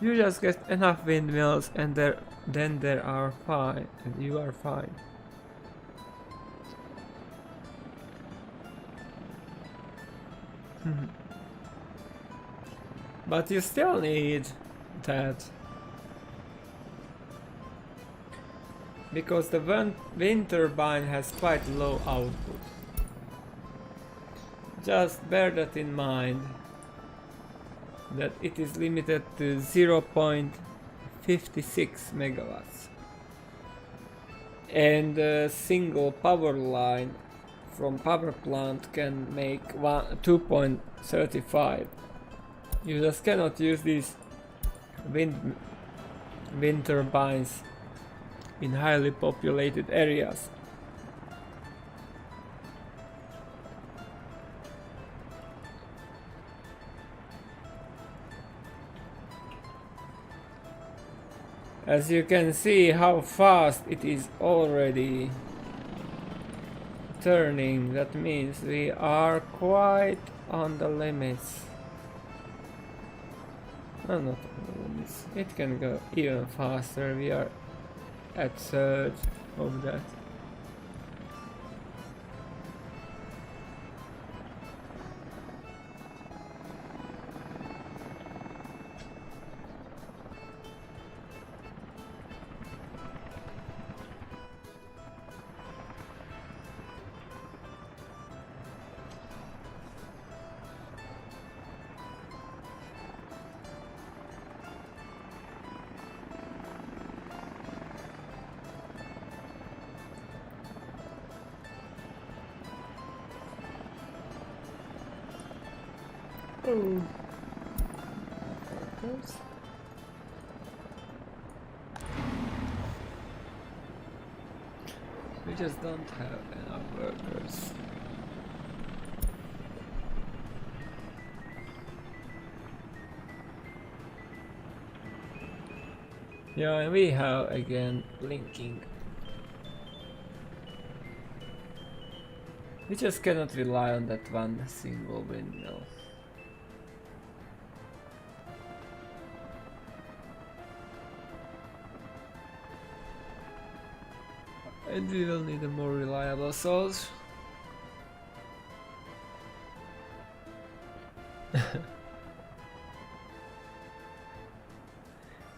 You just get enough windmills and then there are fine, and you are fine. But you still need that, because the wind turbine has quite low output. Just bear that in mind, that it is limited to 0.56 megawatts, and a single power line from power plant can make 2.35. You just cannot use these wind turbines in highly populated areas. As you can see how fast it is already turning. That means we are quite on the limits. No, not on the limits. It can go even faster. We are at third of that. Oh. We just don't have enough workers. Yeah, and we have again blinking. We just cannot rely on that one single windmill. And we will need a more reliable source.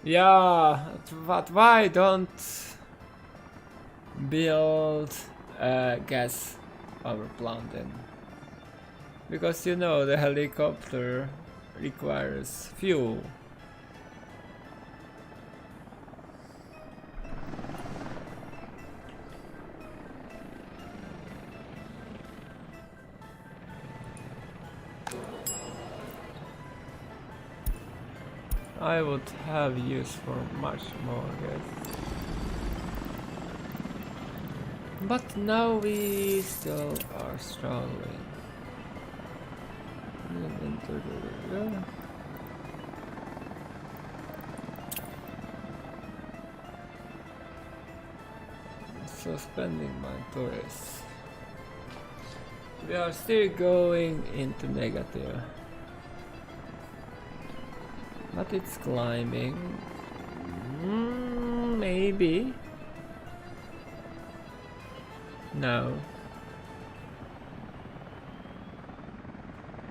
Yeah, but why don't build a gas power plant then? Because you know the helicopter requires fuel. I would have use for much more gas. But now we still are struggling. Suspending my tourists. We are still going into negative. But it's climbing. Maybe. No.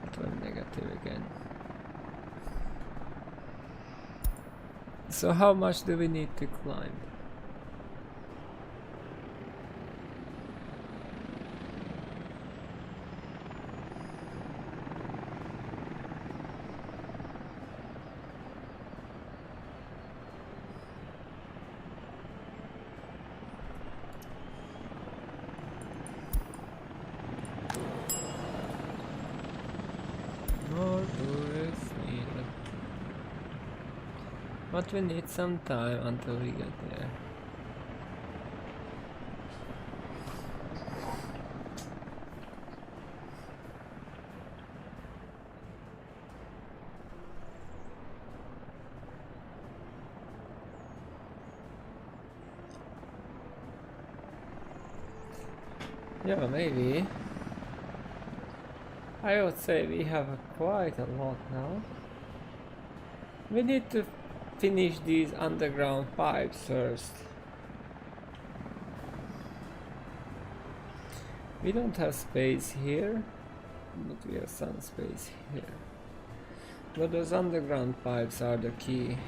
It went negative again. So how much do we need to climb? But we need some time until we get there. Yeah, maybe. I would say we have quite a lot now. We need to finish these underground pipes first. We don't have space here, but we have some space here. But those underground pipes are the key.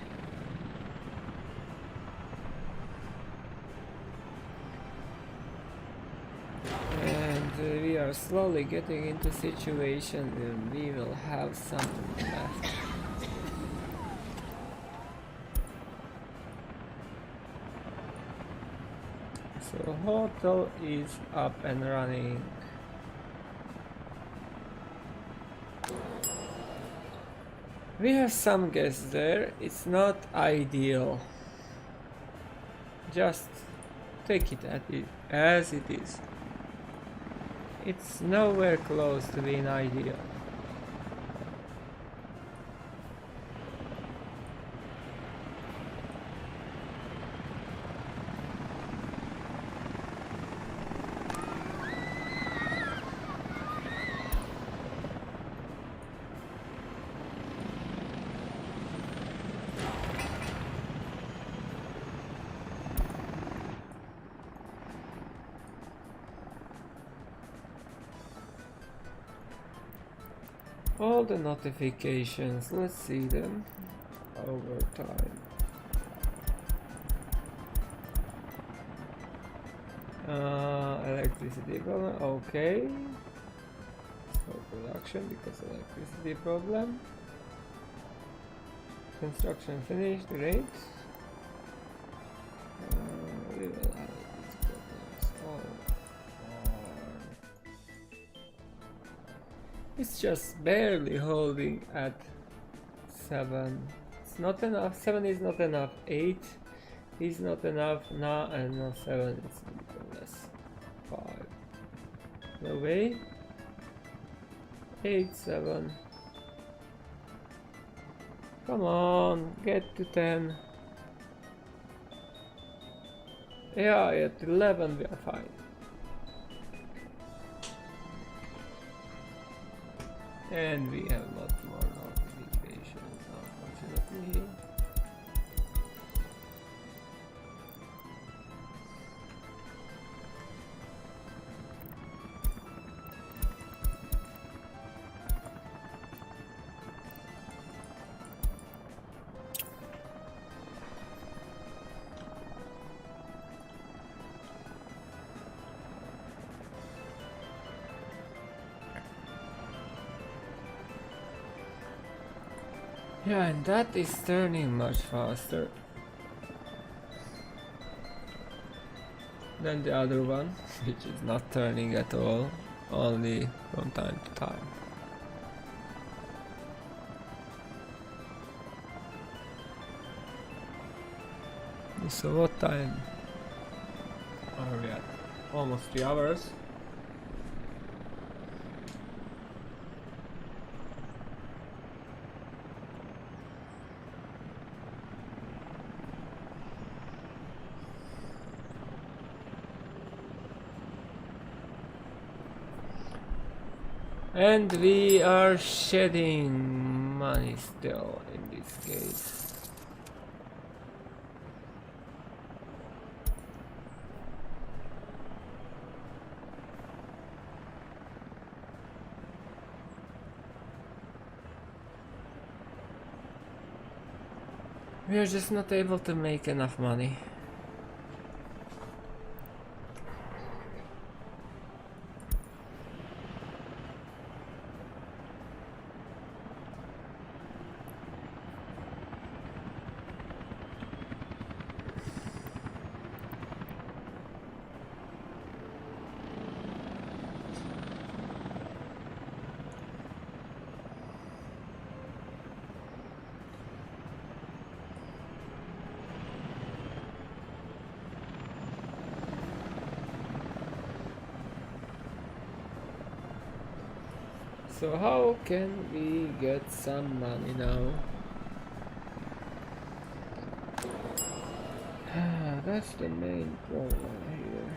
And we are slowly getting into a situation where we will have something left. So hotel is up and running. We have some guests there. It's not ideal. Just take it as it is. It's nowhere close to being ideal. All the notifications, let's see them over time. Electricity problem, okay. No production because electricity problem. Construction finished, great. We will have these problems all. It's just barely holding at 7. It's not enough. 7 is not enough. 8 is not enough. No, and no 7 is even less. 5. No way. 8, 7. Come on, get to 10. Yeah, at 11 we are fine. And we have a lot more notifications, unfortunately. Yeah, and that is turning much faster than the other one, which is not turning at all, only from time to time. So what time are we at? Almost 3 hours. And we are shedding money still in this case. We are just not able to make enough money. So how can we get some money now? That's the main problem here.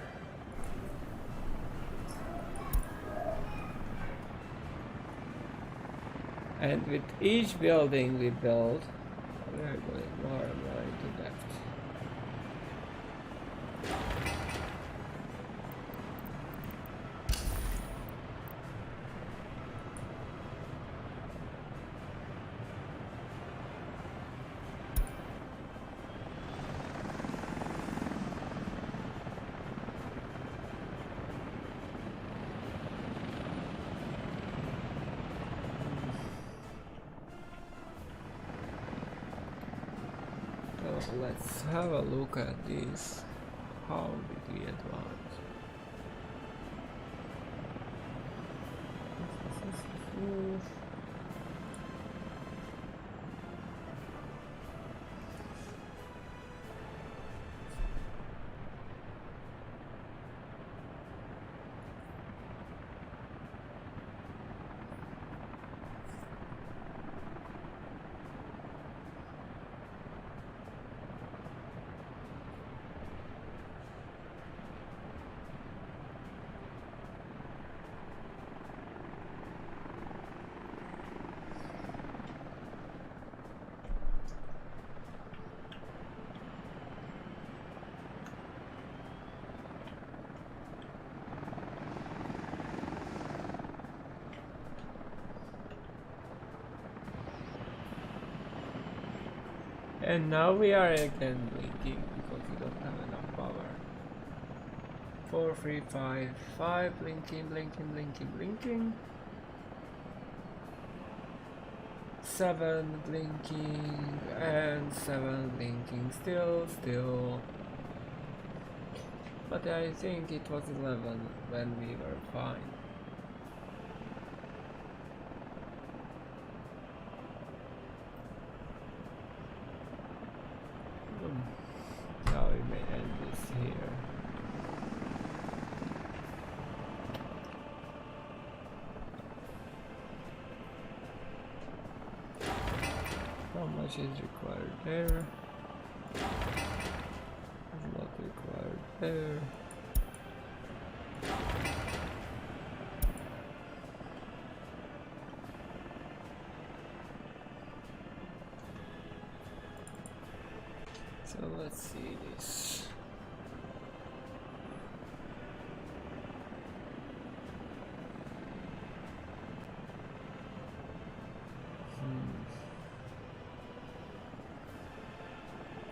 And with each building we build, we are going more and more into debt. Let's have a look at this. How did we advance? And now we are again blinking because we don't have enough power. 4, 3, 5, 5, blinking, blinking, blinking, blinking. 7 blinking and 7 blinking, still. But I think it was 11 when we were fine. Now we may end this here. How much is required there? Not required there. So let's see this.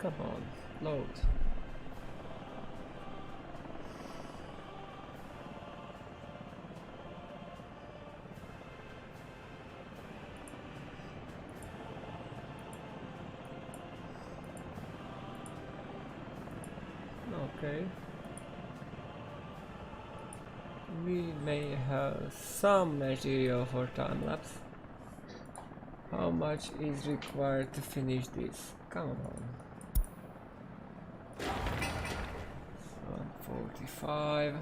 Come on, load. Okay. We may have some material for time-lapse. How much is required to finish this? Come on. 145.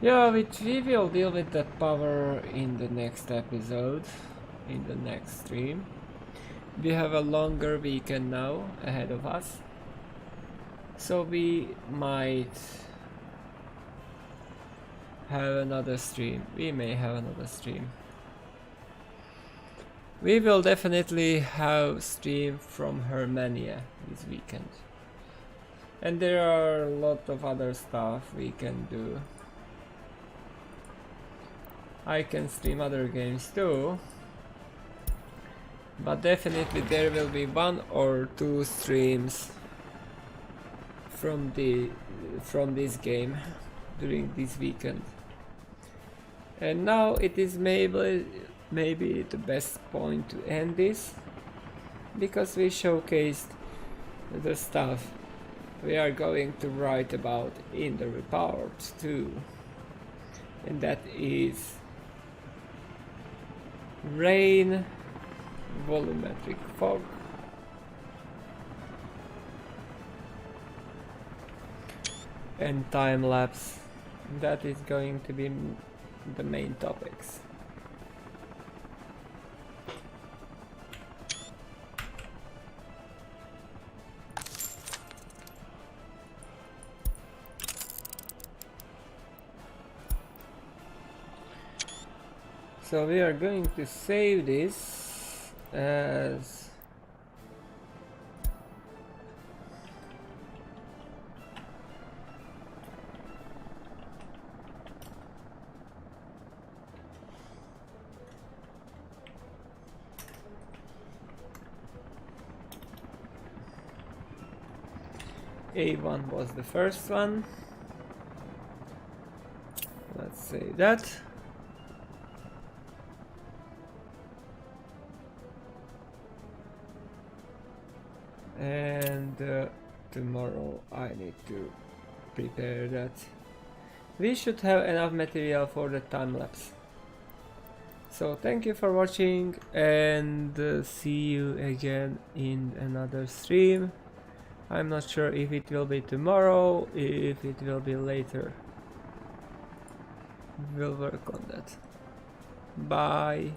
Yeah, we will deal with that power in the next episode, in the next stream. We have a longer weekend now ahead of us, so we might have another stream. We may have another stream. We will definitely have stream from Hermania this weekend. And there are a lot of other stuff we can do. I can stream other games too, but definitely there will be 1 or 2 streams from this game during this weekend. And now it is maybe the best point to end this, because we showcased the stuff we are going to write about in the report too, and that is rain, volumetric fog, and time lapse. That is going to be the main topics. So we are going to save this as A1 was the first one. Let's save that. And tomorrow I need to prepare that. We should have enough material for the time lapse. So thank you for watching, and see you again in another stream. I'm not sure if it will be tomorrow, if it will be later. We'll work on that. Bye.